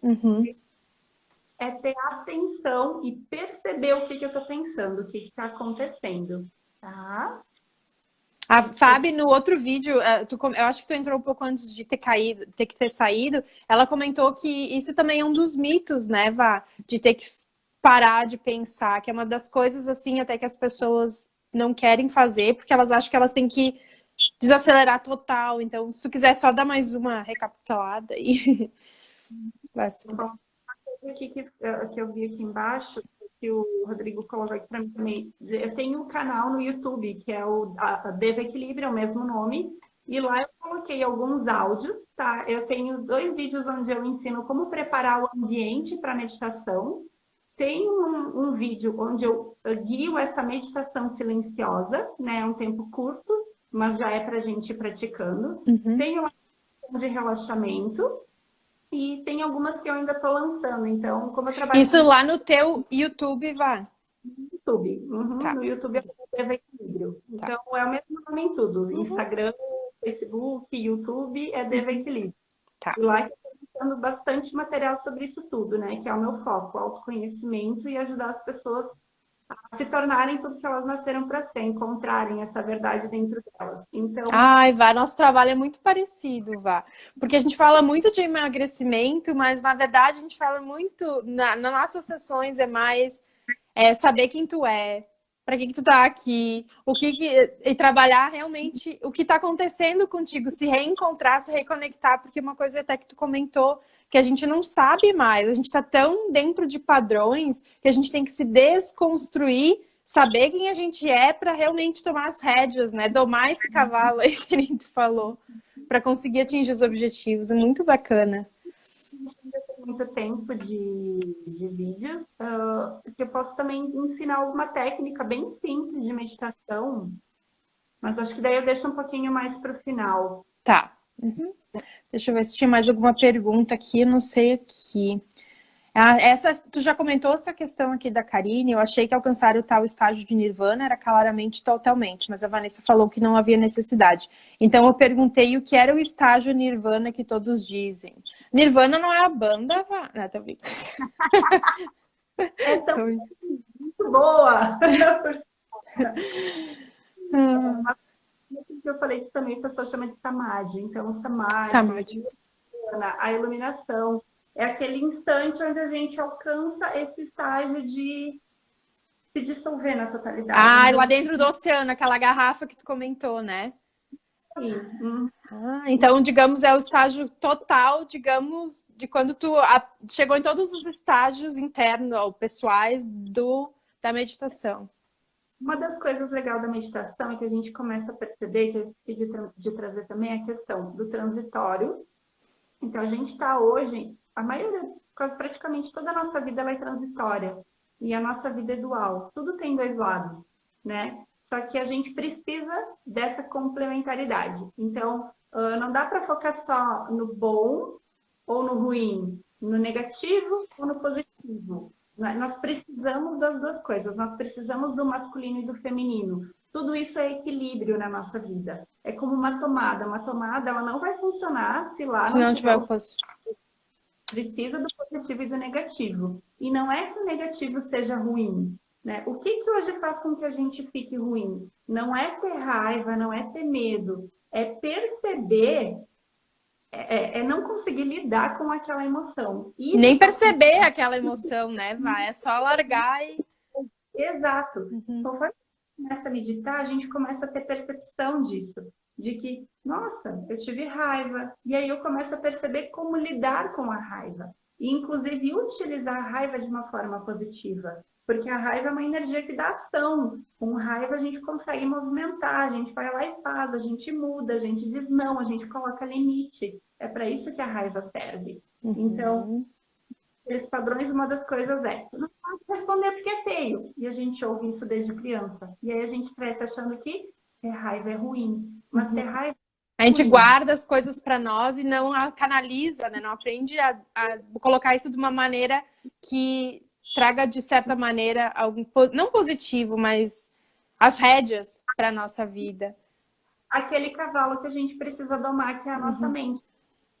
É ter atenção e perceber o que eu estou pensando, o que está acontecendo, tá? A Fábio, no outro vídeo, eu acho que tu entrou um pouco antes de ter que ter saído, ela comentou que isso também é um dos mitos, né, Vá? De ter que parar de pensar, que é uma das coisas, assim, até que as pessoas não querem fazer, porque elas acham que elas têm que desacelerar total. Então, se tu quiser só dar mais uma recapitulada aí. Vai, se tu quiser. Que eu vi aqui embaixo, que o Rodrigo colocou aqui para mim também. Eu tenho um canal no YouTube, que é a Deva Equilíbrio, é o mesmo nome, e lá eu coloquei alguns áudios, tá? Eu tenho 2 vídeos onde eu ensino como preparar o ambiente para meditação. Tem um vídeo onde eu guio essa meditação silenciosa, né? É um tempo curto, mas já é para a gente ir praticando. Tem uma de relaxamento. E tem algumas que eu ainda estou lançando, então, como eu trabalho... Isso lá no teu YouTube, Vá? No YouTube. Tá. No YouTube é Deva Equilíbrio. Então, é o mesmo nome em tudo. Instagram, Facebook, YouTube, é Deva Equilíbrio. Tá. E lá que eu publicando bastante material sobre isso tudo, né? Que é o meu foco, o autoconhecimento e ajudar as pessoas a se tornarem tudo que elas nasceram para ser, encontrarem essa verdade dentro delas. Então, Ai, Vá, nosso trabalho é muito parecido, Vá. Porque a gente fala muito de emagrecimento, mas na verdade a gente fala muito, nas nossas sessões é mais saber quem tu é, para que tu tá aqui, e trabalhar realmente o que tá acontecendo contigo, se reencontrar, se reconectar, porque uma coisa até que tu comentou, que a gente não sabe mais, a gente tá tão dentro de padrões que a gente tem que se desconstruir, saber quem a gente é para realmente tomar as rédeas, né? Domar esse cavalo aí que nem tu falou, para conseguir atingir os objetivos. É muito bacana. muito tempo de vídeo, que eu posso também ensinar alguma técnica bem simples de meditação, mas acho que daí eu deixo um pouquinho mais para o final. Tá. Uhum. Deixa eu ver se tinha mais alguma pergunta aqui, não sei aqui. Tu já comentou essa questão aqui da Karine, eu achei que alcançar o tal estágio de Nirvana era claramente totalmente, mas a Vanessa falou que não havia necessidade. Então eu perguntei o que era o estágio Nirvana que todos dizem. Nirvana não é a banda, não, tô brincando. É tão muito boa! Que eu falei que também a pessoa chama de Samadhi. Então, Samadhi. A iluminação. É aquele instante onde a gente alcança esse estágio de se dissolver na totalidade. Lá dentro do oceano, aquela garrafa que tu comentou, né? Sim. Então, digamos, é o estágio total, digamos, de quando tu chegou em todos os estágios internos ou pessoais da meditação. Uma das coisas legais da meditação é que a gente começa a perceber, que eu esqueci de trazer também, a questão do transitório. Então, a gente está hoje, a maioria, praticamente toda a nossa vida ela é transitória. E a nossa vida é dual. Tudo tem dois lados, né? Só que a gente precisa dessa complementaridade. Então, não dá para focar só no bom ou no ruim, no negativo ou no positivo. Nós precisamos das duas coisas. Nós precisamos do masculino e do feminino. Tudo isso é equilíbrio na nossa vida. É como uma tomada. Uma tomada, ela não vai funcionar se lá não tiver o positivo. Precisa do positivo e do negativo. E não é que o negativo seja ruim, né? O que hoje faz com que a gente fique ruim? Não é ter raiva, não é ter medo. É perceber, não conseguir lidar com aquela emoção. Isso nem perceber aquela emoção, né? É só largar e... Exato. Conforme começa a meditar, a gente começa a ter percepção disso. De que, nossa, eu tive raiva. E aí eu começo a perceber como lidar com a raiva. E, inclusive, utilizar a raiva de uma forma positiva. Porque a raiva é uma energia que dá ação. Com raiva a gente consegue movimentar, a gente vai lá e faz, a gente muda, a gente diz não, a gente coloca limite. É para isso que a raiva serve. Então, esses padrões, uma das coisas tu não pode responder porque é feio. E a gente ouve isso desde criança. E aí a gente cresce achando que ter raiva é ruim. Mas ter raiva a gente guarda as coisas para nós e não a canaliza, né? Não aprende a colocar isso de uma maneira que traga, de certa maneira, algo não positivo, mas as rédeas para a nossa vida. Aquele cavalo que a gente precisa domar, que é a nossa mente.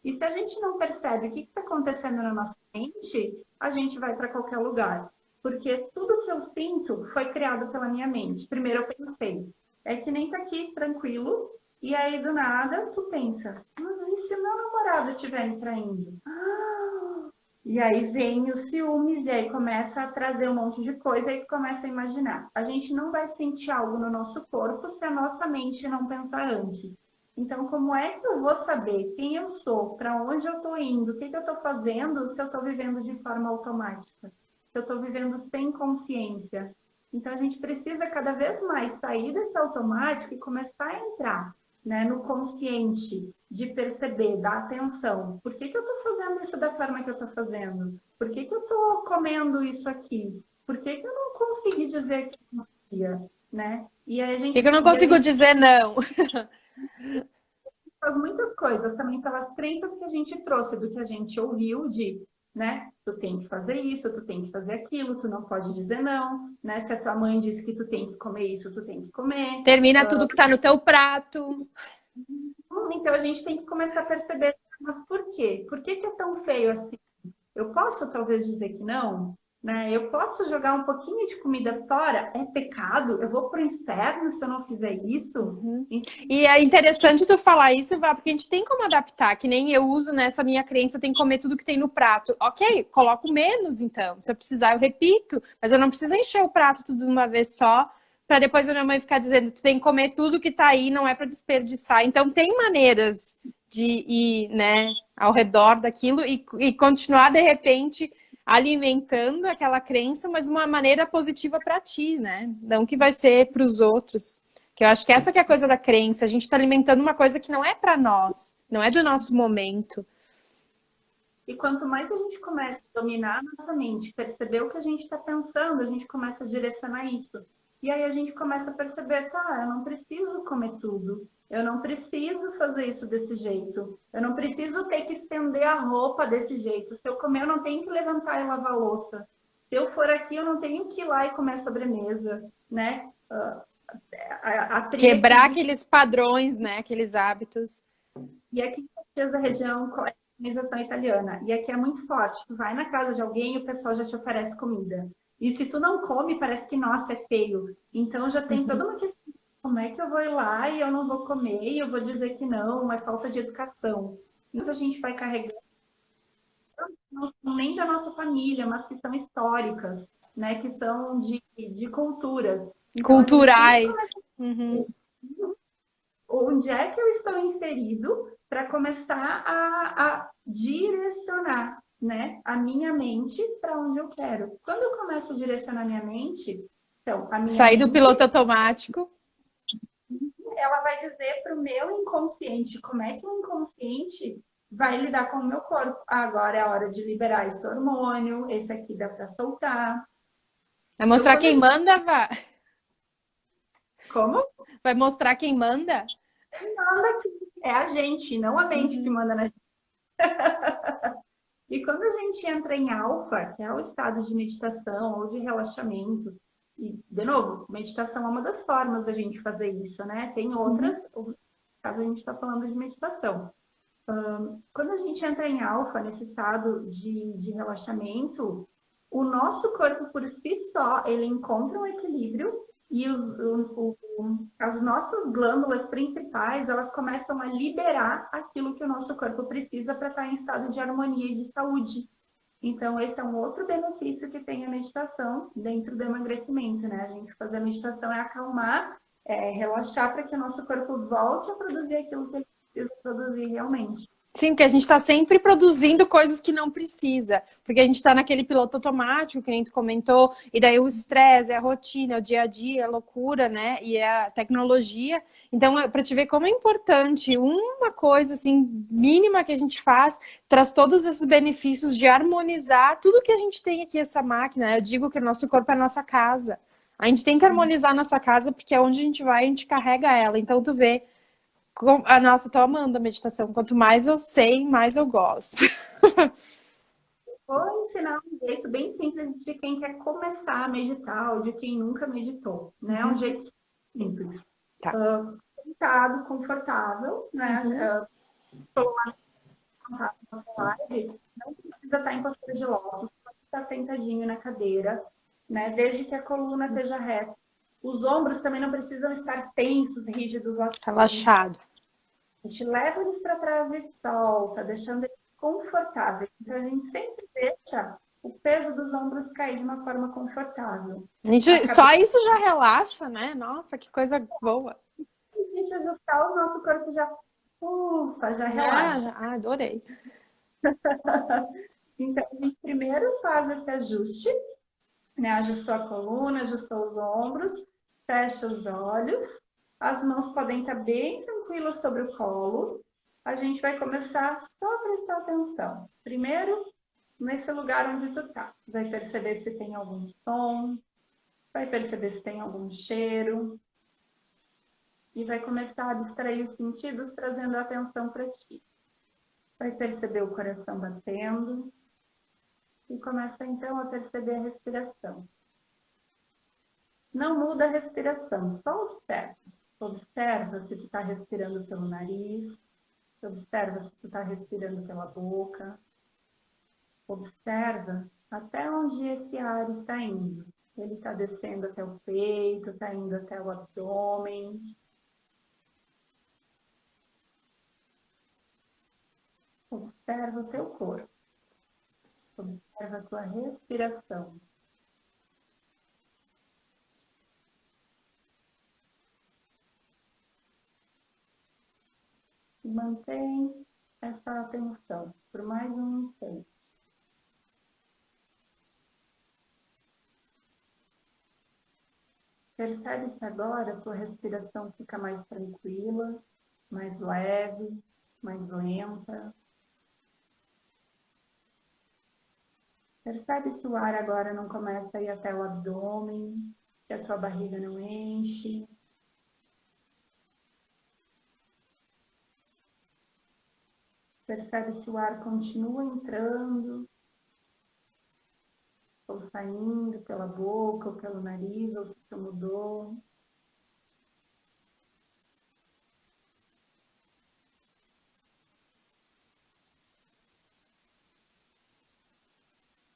E se a gente não percebe o que está acontecendo na nossa mente, a gente vai para qualquer lugar. Porque tudo que eu sinto foi criado pela minha mente. Primeiro eu pensei, é que nem tá aqui, tranquilo, e aí do nada tu pensa, e se meu namorado estiver me traindo? E aí vem os ciúmes, e aí começa a trazer um monte de coisa, e começa a imaginar. A gente não vai sentir algo no nosso corpo se a nossa mente não pensar antes. Então, como é que eu vou saber quem eu sou, para onde eu estou indo, o que eu estou fazendo se eu estou vivendo de forma automática? Se eu estou vivendo sem consciência? Então, a gente precisa cada vez mais sair desse automático e começar a entrar, né, no consciente, de perceber, dar atenção. Por que eu estou fazendo isso da forma que eu estou fazendo? Por que eu estou comendo isso aqui? Por que eu não consegui dizer que não queria, né? E aí a gente... Por que eu não consigo dizer não? Faz muitas coisas também pelas crenças que a gente trouxe, do que a gente ouviu de, né, tu tem que fazer isso, tu tem que fazer aquilo, tu não pode dizer não, né? Se a tua mãe disse que tu tem que comer isso, tu tem que comer. Termina tudo que tá no teu prato. Então a gente tem que começar a perceber mas por quê? Por que que é tão feio assim? Eu posso talvez dizer que não, né? Eu posso jogar um pouquinho de comida fora? É pecado? Eu vou para o inferno se eu não fizer isso? Uhum. E é interessante tu falar isso, Vá, porque a gente tem como adaptar, que nem eu uso nessa minha crença, tem que comer tudo que tem no prato. Ok, coloco menos então. Se eu precisar, eu repito, mas eu não preciso encher o prato tudo de uma vez só, para depois a minha mãe ficar dizendo que tu tem que comer tudo que tá aí, não é para desperdiçar. Então tem maneiras de ir, né, ao redor daquilo e continuar de repente alimentando aquela crença, mas de uma maneira positiva para ti, né? Não que vai ser para os outros. Que eu acho que essa que é a coisa da crença. A gente está alimentando uma coisa que não é para nós, não é do nosso momento. E quanto mais a gente começa a dominar a nossa mente, perceber o que a gente está pensando, a gente começa a direcionar isso. E aí a gente começa a perceber, tá, eu não preciso comer tudo. Eu não preciso fazer isso desse jeito. Eu não preciso ter que estender a roupa desse jeito. Se eu comer, eu não tenho que levantar e lavar a louça. Se eu for aqui, eu não tenho que ir lá e comer a sobremesa, né? A trilha Quebrar que... aqueles padrões, né? Aqueles hábitos. E aqui em Caxias da região, é a organização italiana. E aqui é muito forte. Tu vai na casa de alguém e o pessoal já te oferece comida. E se tu não come, parece que, nossa, é feio. Então já tem toda uma questão. Como é que eu vou ir lá e eu não vou comer e eu vou dizer que não, é falta de educação. Isso a gente vai carregando, não são nem da nossa família, mas que são históricas, né? Que são de culturas. Então a gente tem que Culturais. começar Uhum. onde é que eu estou inserido para começar a direcionar, né, a minha mente para onde eu quero. Quando eu começo a direcionar minha mente, então, a minha Sair do mente, piloto automático. ela vai dizer para o meu inconsciente como é que o inconsciente vai lidar com o meu corpo. Agora é a hora de liberar esse hormônio, esse aqui dá para soltar. Vai Então, mostrar quando a quem gente... manda, Vá. Como? Vai mostrar quem manda. Quem manda aqui é a gente, não a mente que Uhum. manda na gente. E quando a gente entra em alfa, que é o estado de meditação ou de relaxamento, e, de novo, meditação é uma das formas da gente fazer isso, né? Tem outras, no caso a gente está falando de meditação. Quando a gente entra em alfa, nesse estado de relaxamento, o nosso corpo por si só, ele encontra um equilíbrio e as nossas glândulas principais, elas começam a liberar aquilo que o nosso corpo precisa para estar em estado de harmonia e de saúde. Então, esse é um outro benefício que tem a meditação dentro do emagrecimento, né? A gente fazer a meditação é acalmar, relaxar para que o nosso corpo volte a produzir aquilo que ele precisa produzir realmente. Sim, porque a gente está sempre produzindo coisas que não precisa. Porque a gente está naquele piloto automático, que nem tu comentou, e daí o estresse, a rotina, o dia a dia, a loucura, né? E a tecnologia. Então, para te ver como é importante, uma coisa assim, mínima que a gente faz, traz todos esses benefícios de harmonizar tudo que a gente tem aqui, essa máquina. Eu digo que o nosso corpo é a nossa casa. A gente tem que harmonizar a nossa casa, porque é onde a gente vai, a gente carrega ela. Então, tu vê. Nossa, tô amando a meditação. Quanto mais eu sei, mais eu gosto. Vou ensinar um jeito bem simples de quem quer começar a meditar ou de quem nunca meditou, né? Um jeito simples. Tá. Sentado, confortável, né? Não precisa estar em postura de lótus, pode estar sentadinho na cadeira, né? Desde que a coluna esteja reta. Os ombros também não precisam estar tensos, rígidos. Relaxado. A gente leva eles para trás e solta, deixando eles confortáveis. Então, a gente sempre deixa o peso dos ombros cair de uma forma confortável. Só isso já relaxa, né? Nossa, que coisa boa. Se a gente ajustar, o nosso corpo já, ufa, já relaxa. Adorei. Então, a gente primeiro faz esse ajuste, né? Ajustou a coluna, ajustou os ombros, fecha os olhos, as mãos podem estar bem tranquilas sobre o colo. A gente vai começar só a prestar atenção. Primeiro, nesse lugar onde tu tá. Vai perceber se tem algum som, vai perceber se tem algum cheiro. E vai começar a distrair os sentidos, trazendo a atenção para ti. Vai perceber o coração batendo. E começa então a perceber a respiração. Não muda a respiração, só observa. Observa se tu está respirando pelo nariz, Observa se tu está respirando pela boca. Observa até onde esse ar está indo. Ele está descendo até o peito, está indo até o abdômen. Observa o teu corpo. Observa a tua respiração. E mantém essa atenção por mais um instante. Percebe se agora a tua respiração fica mais tranquila, mais leve, mais lenta. Percebe se o ar agora não começa a ir até o abdômen, se a tua barriga não enche. Percebe se o ar continua entrando ou saindo pela boca ou pelo nariz, ou se isso mudou.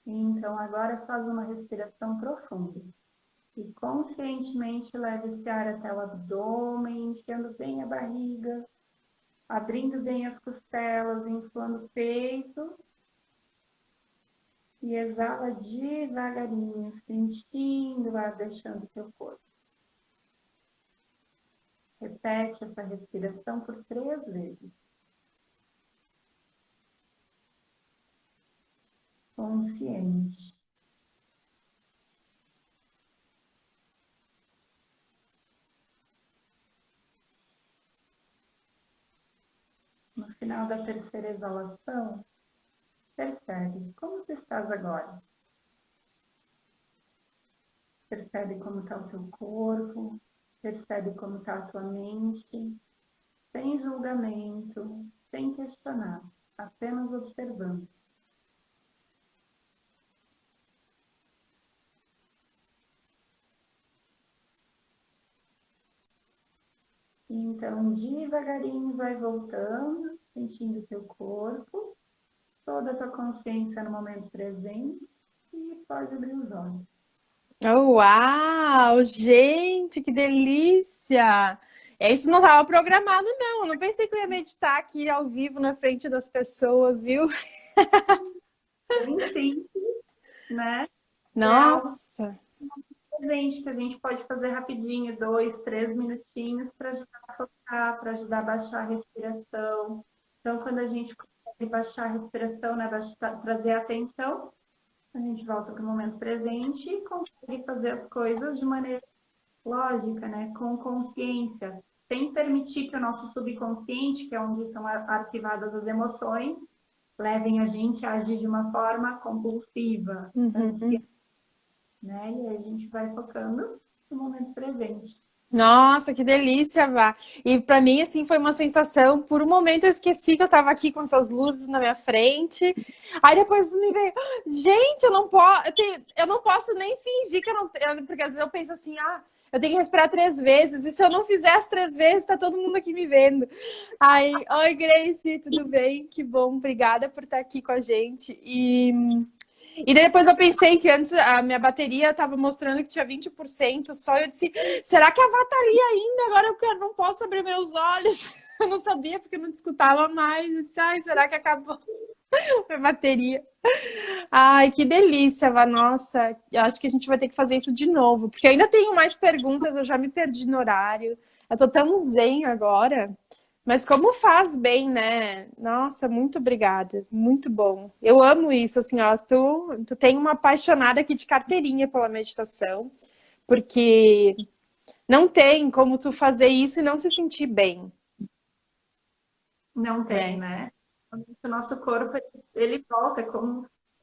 Então, agora faz uma respiração profunda. E conscientemente leva esse ar até o abdômen, enchendo bem a barriga, abrindo bem as costelas, inflando o peito. E exala devagarinho, sentindo o ar deixando o teu corpo. Repete essa respiração por 3 vezes. Consciente. No final da terceira exalação, percebe como tu estás agora. Percebe como está o teu corpo, percebe como está a tua mente, sem julgamento, sem questionar, apenas observando. Então, devagarinho vai voltando, sentindo o teu corpo, toda a tua consciência no momento presente e pode abrir os olhos. Uau, gente, que delícia! Isso não estava programado, não. Eu não pensei que eu ia meditar aqui ao vivo na frente das pessoas, viu? Bem simples, né? Nossa! Que a gente pode fazer rapidinho, 2, 3 minutinhos para ajudar a focar, para ajudar a baixar a respiração. Então, quando a gente consegue baixar a respiração, né, trazer a atenção, a gente volta para o momento presente e consegue fazer as coisas de maneira lógica, né, com consciência, sem permitir que o nosso subconsciente, que é onde são arquivadas as emoções, levem a gente a agir de uma forma compulsiva, ansiosa. Né? E aí a gente vai focando no momento presente. Nossa, que delícia, Vá! E para mim, assim, foi uma sensação. Por um momento eu esqueci que eu estava aqui com essas luzes na minha frente. Aí depois me veio, gente, eu não posso nem fingir que eu não tenho, porque às vezes eu penso assim, eu tenho que respirar 3 vezes. E se eu não fizer as 3 vezes, tá todo mundo aqui me vendo. Aí, oi, Grace, tudo bem? Que bom, obrigada por estar aqui com a gente. E daí depois eu pensei que antes a minha bateria estava mostrando que tinha 20% só. Eu disse, será que a Vá tá ali ainda? Agora eu não posso abrir meus olhos. Eu não sabia porque eu não te escutava mais. Eu disse, será que acabou a bateria? Ai, que delícia, Vá. Nossa, eu acho que a gente vai ter que fazer isso de novo. Porque eu ainda tenho mais perguntas, eu já me perdi no horário. Eu tô tão zen agora. Mas como faz bem, né? Nossa, muito obrigada. Muito bom. Eu amo isso, assim, ó. Tu tem uma apaixonada aqui de carteirinha pela meditação, porque não tem como tu fazer isso e não se sentir bem. Não tem, né? O nosso corpo, ele volta,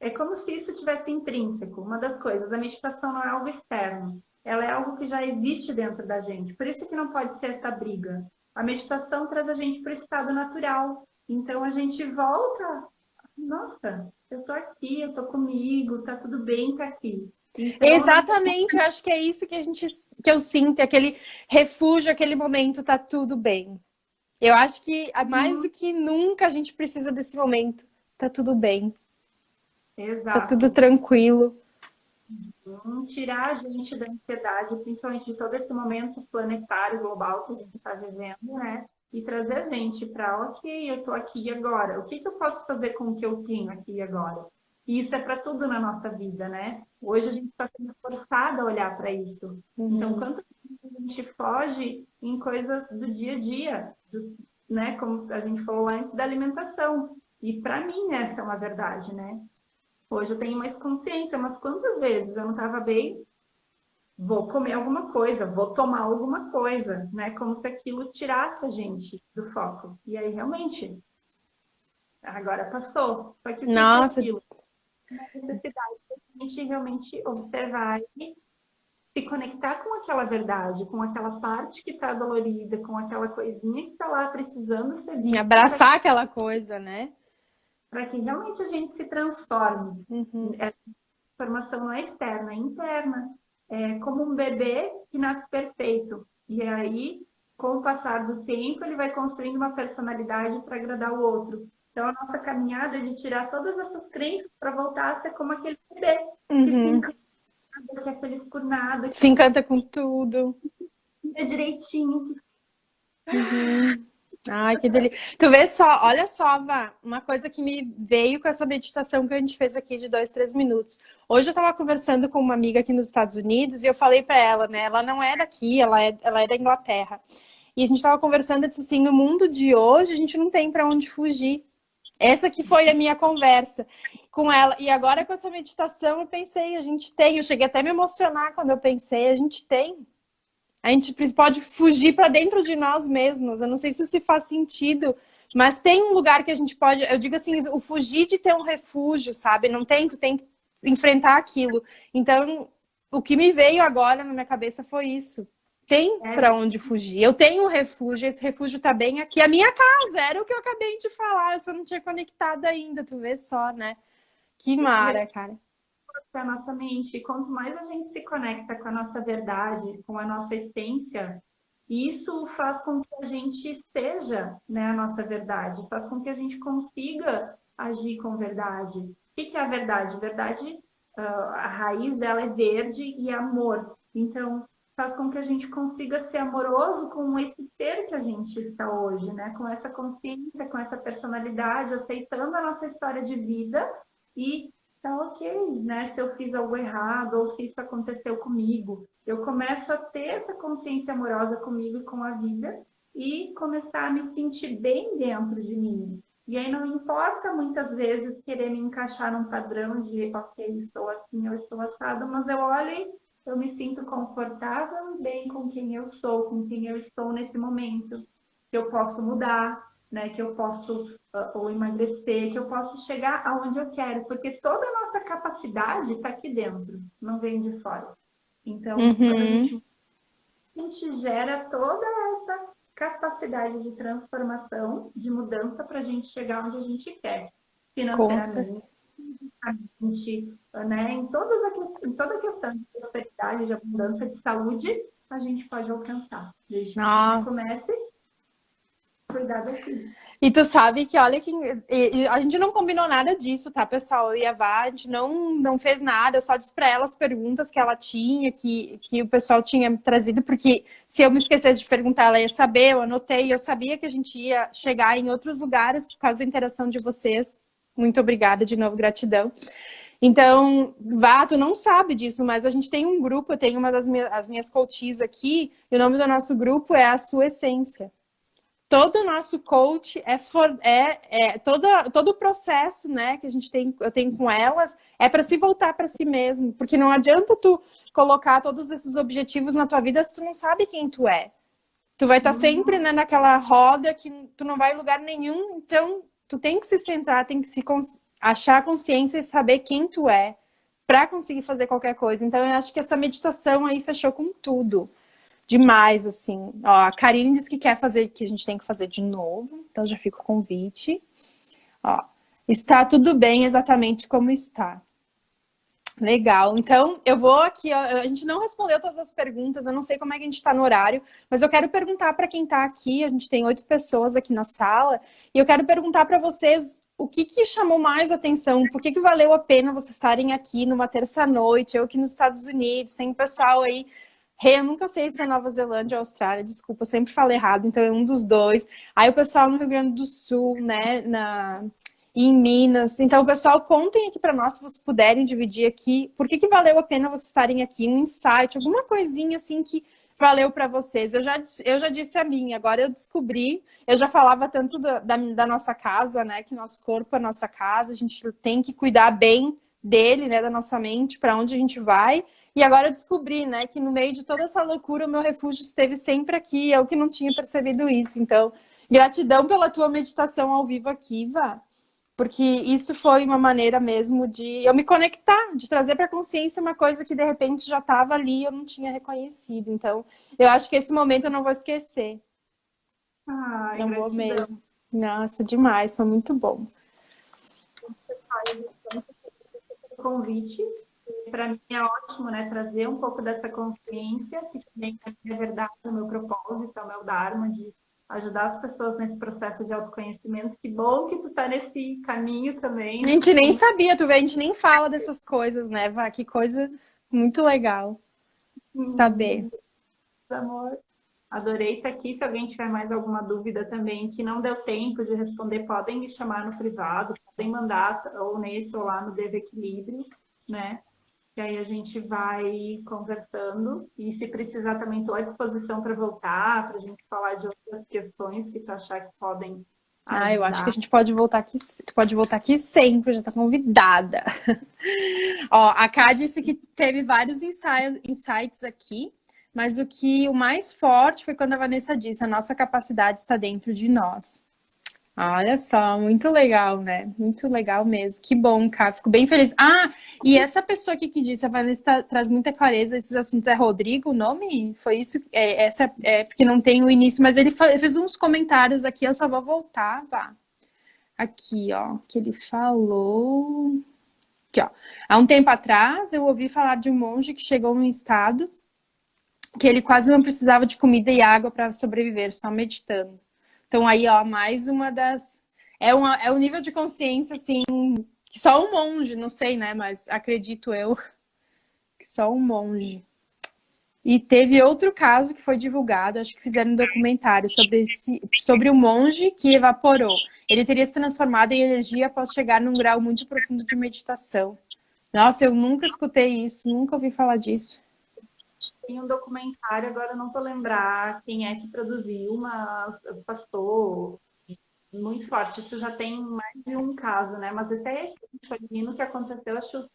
é como se isso tivesse intrínseco. Uma das coisas, a meditação não é algo externo. Ela é algo que já existe dentro da gente. Por isso que não pode ser essa briga. A meditação traz a gente para o estado natural. Então, a gente volta. Nossa, eu tô aqui, eu tô comigo, tá tudo bem, tá aqui. Então, Exatamente, eu acho que é isso que eu sinto, aquele refúgio, aquele momento, tá tudo bem. Eu acho que mais do que nunca a gente precisa desse momento. Tá tudo bem, tá tudo Exato. tranquilo. Tirar a gente da ansiedade, principalmente de todo esse momento planetário, global que a gente está vivendo, né? E trazer a gente para, ok, eu estou aqui agora. O que eu posso fazer com o que eu tenho aqui agora? E isso é para tudo na nossa vida, né? Hoje a gente está sendo forçada a olhar para isso. Então, quanto a gente foge em coisas do dia a dia, né? Como a gente falou antes, da alimentação. E para mim essa é uma verdade, né? Hoje eu tenho mais consciência, mas quantas vezes eu não estava bem, vou comer alguma coisa, vou tomar alguma coisa, né? Como se aquilo tirasse a gente do foco. E aí, realmente, agora passou. Só que o que é Nossa, aquilo? Uma necessidade de a gente realmente observar e se conectar com aquela verdade, com aquela parte que está dolorida, com aquela coisinha que está lá precisando ser vista abraçar aquela coisa, né? para que realmente a gente se transforme. Uhum. A transformação não é externa, é interna. É como um bebê que nasce perfeito. E aí, com o passar do tempo, ele vai construindo uma personalidade para agradar o outro. Então, a nossa caminhada é de tirar todas essas crenças para voltar a ser como aquele bebê que se encanta, que é feliz por nada, Se encanta com tudo. que é direitinho. Ai, que delícia. Tu vê só, olha só, Vá, uma coisa que me veio com essa meditação que a gente fez aqui de 2, 3 minutos. Hoje eu tava conversando com uma amiga aqui nos Estados Unidos e eu falei pra ela, né? Ela não é daqui, ela é da Inglaterra. E a gente tava conversando e disse assim, no mundo de hoje a gente não tem pra onde fugir. Essa que foi a minha conversa com ela. E agora com essa meditação eu pensei, a gente tem. Eu cheguei até a me emocionar quando eu pensei, a gente tem. A gente pode fugir para dentro de nós mesmos. Eu não sei se isso faz sentido, mas tem um lugar que a gente pode. Eu digo assim, o fugir de ter um refúgio, sabe? Não tem, tu tem que enfrentar aquilo. Então, o que me veio agora na minha cabeça foi isso. Tem para onde fugir. Eu tenho um refúgio, esse refúgio tá bem aqui. A minha casa era o que eu acabei de falar. Eu só não tinha conectado ainda, tu vê só, né? Que mara, cara. A nossa mente. Quanto mais a gente se conecta com a nossa verdade, com a nossa essência, isso faz com que a gente seja, né, a nossa verdade, faz com que a gente consiga agir com verdade. O que é a verdade? Verdade, a raiz dela é verde e é amor. Então, faz com que a gente consiga ser amoroso com esse ser que a gente está hoje, né? Com essa consciência, com essa personalidade, aceitando a nossa história de vida e tá ok, né? Se eu fiz algo errado ou se isso aconteceu comigo, eu começo a ter essa consciência amorosa comigo e com a vida e começar a me sentir bem dentro de mim. E aí não importa muitas vezes querer me encaixar num padrão de, ok, estou assim, eu estou assado, mas eu olho e eu me sinto confortável e bem com quem eu sou, com quem eu estou nesse momento, que eu posso mudar, né, que eu posso ou emagrecer, que eu posso chegar aonde eu quero, porque toda a nossa capacidade está aqui dentro, não vem de fora. Então, quando a gente gera toda essa capacidade de transformação, de mudança para a gente chegar onde a gente quer, financeiramente, né, em toda a questão de prosperidade, de abundância, de saúde, a gente pode alcançar. Desde que a gente comece a cuidar daqui. E tu sabe que, olha, que a gente não combinou nada disso, tá, pessoal? Eu e a Vá, a gente não fez nada, eu só disse pra ela as perguntas que ela tinha, que o pessoal tinha trazido, porque se eu me esquecesse de perguntar, ela ia saber, eu anotei, eu sabia que a gente ia chegar em outros lugares por causa da interação de vocês. Muito obrigada, de novo, gratidão. Então, Vá, tu não sabe disso, mas a gente tem um grupo, eu tenho uma das minhas coaches aqui, e o nome do nosso grupo é A Sua Essência. Todo o nosso coach todo o processo, né, que eu tenho com elas é para se voltar para si mesmo, porque não adianta tu colocar todos esses objetivos na tua vida se tu não sabe quem tu é. Tu vai estar sempre, né, naquela roda que tu não vai em lugar nenhum, então tu tem que se centrar, tem que achar consciência e saber quem tu é para conseguir fazer qualquer coisa. Então eu acho que essa meditação aí fechou com tudo. Demais, assim. Ó, a Karine diz que quer fazer, que a gente tem que fazer de novo. Então já fica o convite. Ó, está tudo bem exatamente como está. Legal. Então, eu vou aqui, ó, a gente não respondeu todas as perguntas, eu não sei como é que a gente está no horário, mas eu quero perguntar para quem está aqui, a gente tem 8 pessoas aqui na sala, e eu quero perguntar para vocês o que que chamou mais atenção, por que que valeu a pena vocês estarem aqui numa terça-noite, eu aqui nos Estados Unidos, tem um pessoal aí, eu nunca sei se é Nova Zelândia ou Austrália, desculpa, eu sempre falo errado, então é um dos dois. Aí o pessoal no Rio Grande do Sul, né, e em Minas. Então, pessoal, contem aqui para nós, se vocês puderem dividir aqui, por que que valeu a pena vocês estarem aqui, um insight, alguma coisinha assim que valeu para vocês. Eu já disse a minha, agora eu descobri, eu já falava tanto da nossa casa, né, que nosso corpo é nossa casa, a gente tem que cuidar bem dele, né, da nossa mente, para onde a gente vai. E agora eu descobri, né, que no meio de toda essa loucura, o meu refúgio esteve sempre aqui, eu que não tinha percebido isso. Então, gratidão pela tua meditação ao vivo aqui, Vá. Porque isso foi uma maneira mesmo de eu me conectar, de trazer para a consciência uma coisa que de repente já estava ali e eu não tinha reconhecido. Então, eu acho que esse momento eu não vou esquecer. Ai, Não vou gratidão. mesmo. Nossa, demais, foi muito bom. O convite. Para mim é ótimo, né, trazer um pouco dessa consciência, que também é verdade o meu propósito, é o meu dharma, de ajudar as pessoas nesse processo de autoconhecimento. Que bom que tu está nesse caminho também. A gente nem sabia, tu vê, a gente nem fala dessas coisas, né, Vá? Que coisa muito legal saber. Amor. Adorei estar aqui. Se alguém tiver mais alguma dúvida também que não deu tempo de responder, podem me chamar no privado, podem mandar ou nesse ou lá no Devo Equilíbrio, né? E aí a gente vai conversando. E se precisar também estou à disposição para voltar, para a gente falar de outras questões que tu achar que podem Ah, eu acho que a ajudar. gente pode voltar aqui, tu pode voltar aqui sempre, já tá convidada. Ó, a Ká disse que teve vários insights aqui, mas o mais forte foi quando a Vanessa disse: a nossa capacidade está dentro de nós. Olha só, muito legal, né? Muito legal mesmo. Que bom, Ká. Fico bem feliz. Ah, e essa pessoa aqui que disse, a Vanessa traz muita clareza esses assuntos. É Rodrigo o nome? Foi isso? Essa é porque não tem o início, mas ele fez uns comentários aqui. Eu só vou voltar, vá. Aqui, ó, que ele falou. Aqui, ó. Há um tempo atrás, eu ouvi falar de um monge que chegou num estado que ele quase não precisava de comida e água para sobreviver, só meditando. Então aí, ó, mais uma das... É um nível de consciência, assim, que só um monge, não sei, né? Mas acredito eu que só um monge. E teve outro caso que foi divulgado, acho que fizeram um documentário sobre o monge que evaporou. Ele teria se transformado em energia após chegar num grau muito profundo de meditação. Nossa, eu nunca escutei isso, nunca ouvi falar disso. Tem um documentário, agora eu não vou lembrar quem é que produziu, mas pastor, muito forte. Isso já tem mais de um caso, né? Mas esse é recente, foi menino que aconteceu, acho,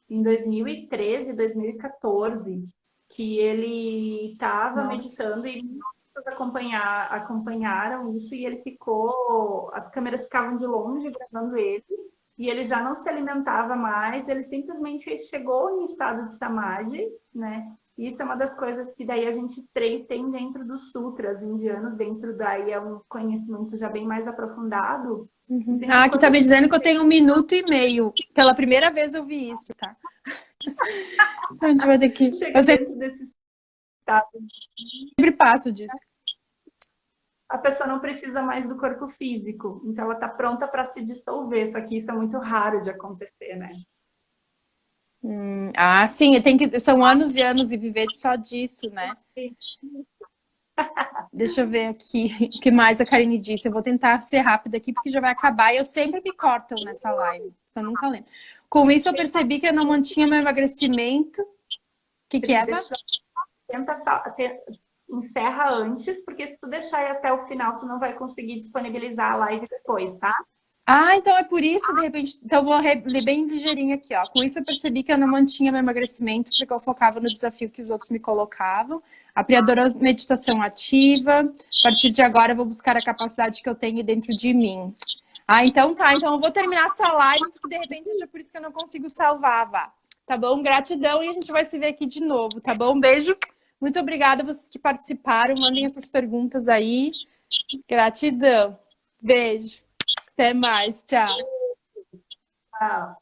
em 2013, 2014, que ele estava meditando e muitos acompanharam isso e ele ficou, as câmeras ficavam de longe gravando ele e ele já não se alimentava mais, ele simplesmente chegou em estado de samadhi, né? Isso é uma das coisas que daí a gente tem dentro dos sutras indianos, dentro daí é um conhecimento já bem mais aprofundado. Uhum. Ah, aqui tá me dizendo que eu tenho 1 minuto e meio. Pela primeira vez eu vi isso, tá? A gente vai ter que... Chega dentro desse estado. Sempre passo disso. A pessoa não precisa mais do corpo físico, então ela está pronta para se dissolver, só que isso é muito raro de acontecer, né? Sim, são anos e anos e viver só disso, né? Deixa eu ver aqui o que mais a Karine disse. Eu vou tentar ser rápida aqui porque já vai acabar e eu sempre me cortam nessa live. Eu nunca lembro. Com isso eu percebi que eu não mantinha meu emagrecimento. O que é, Eva? Encerra antes, porque se tu deixar ir até o final, tu não vai conseguir disponibilizar a live depois, tá? Ah, então é por isso, de repente... Então eu vou ler bem ligeirinho aqui, ó. Com isso eu percebi que eu não mantinha meu emagrecimento porque eu focava no desafio que os outros me colocavam. Apoiadora meditação ativa. A partir de agora eu vou buscar a capacidade que eu tenho dentro de mim. Ah, então tá. Então eu vou terminar essa live porque de repente seja por isso que eu não consigo salvar, Vá. Tá bom? Gratidão e a gente vai se ver aqui de novo, tá bom? Beijo. Muito obrigada a vocês que participaram. Mandem as suas perguntas aí. Gratidão. Beijo. Até mais. Tchau. Tchau.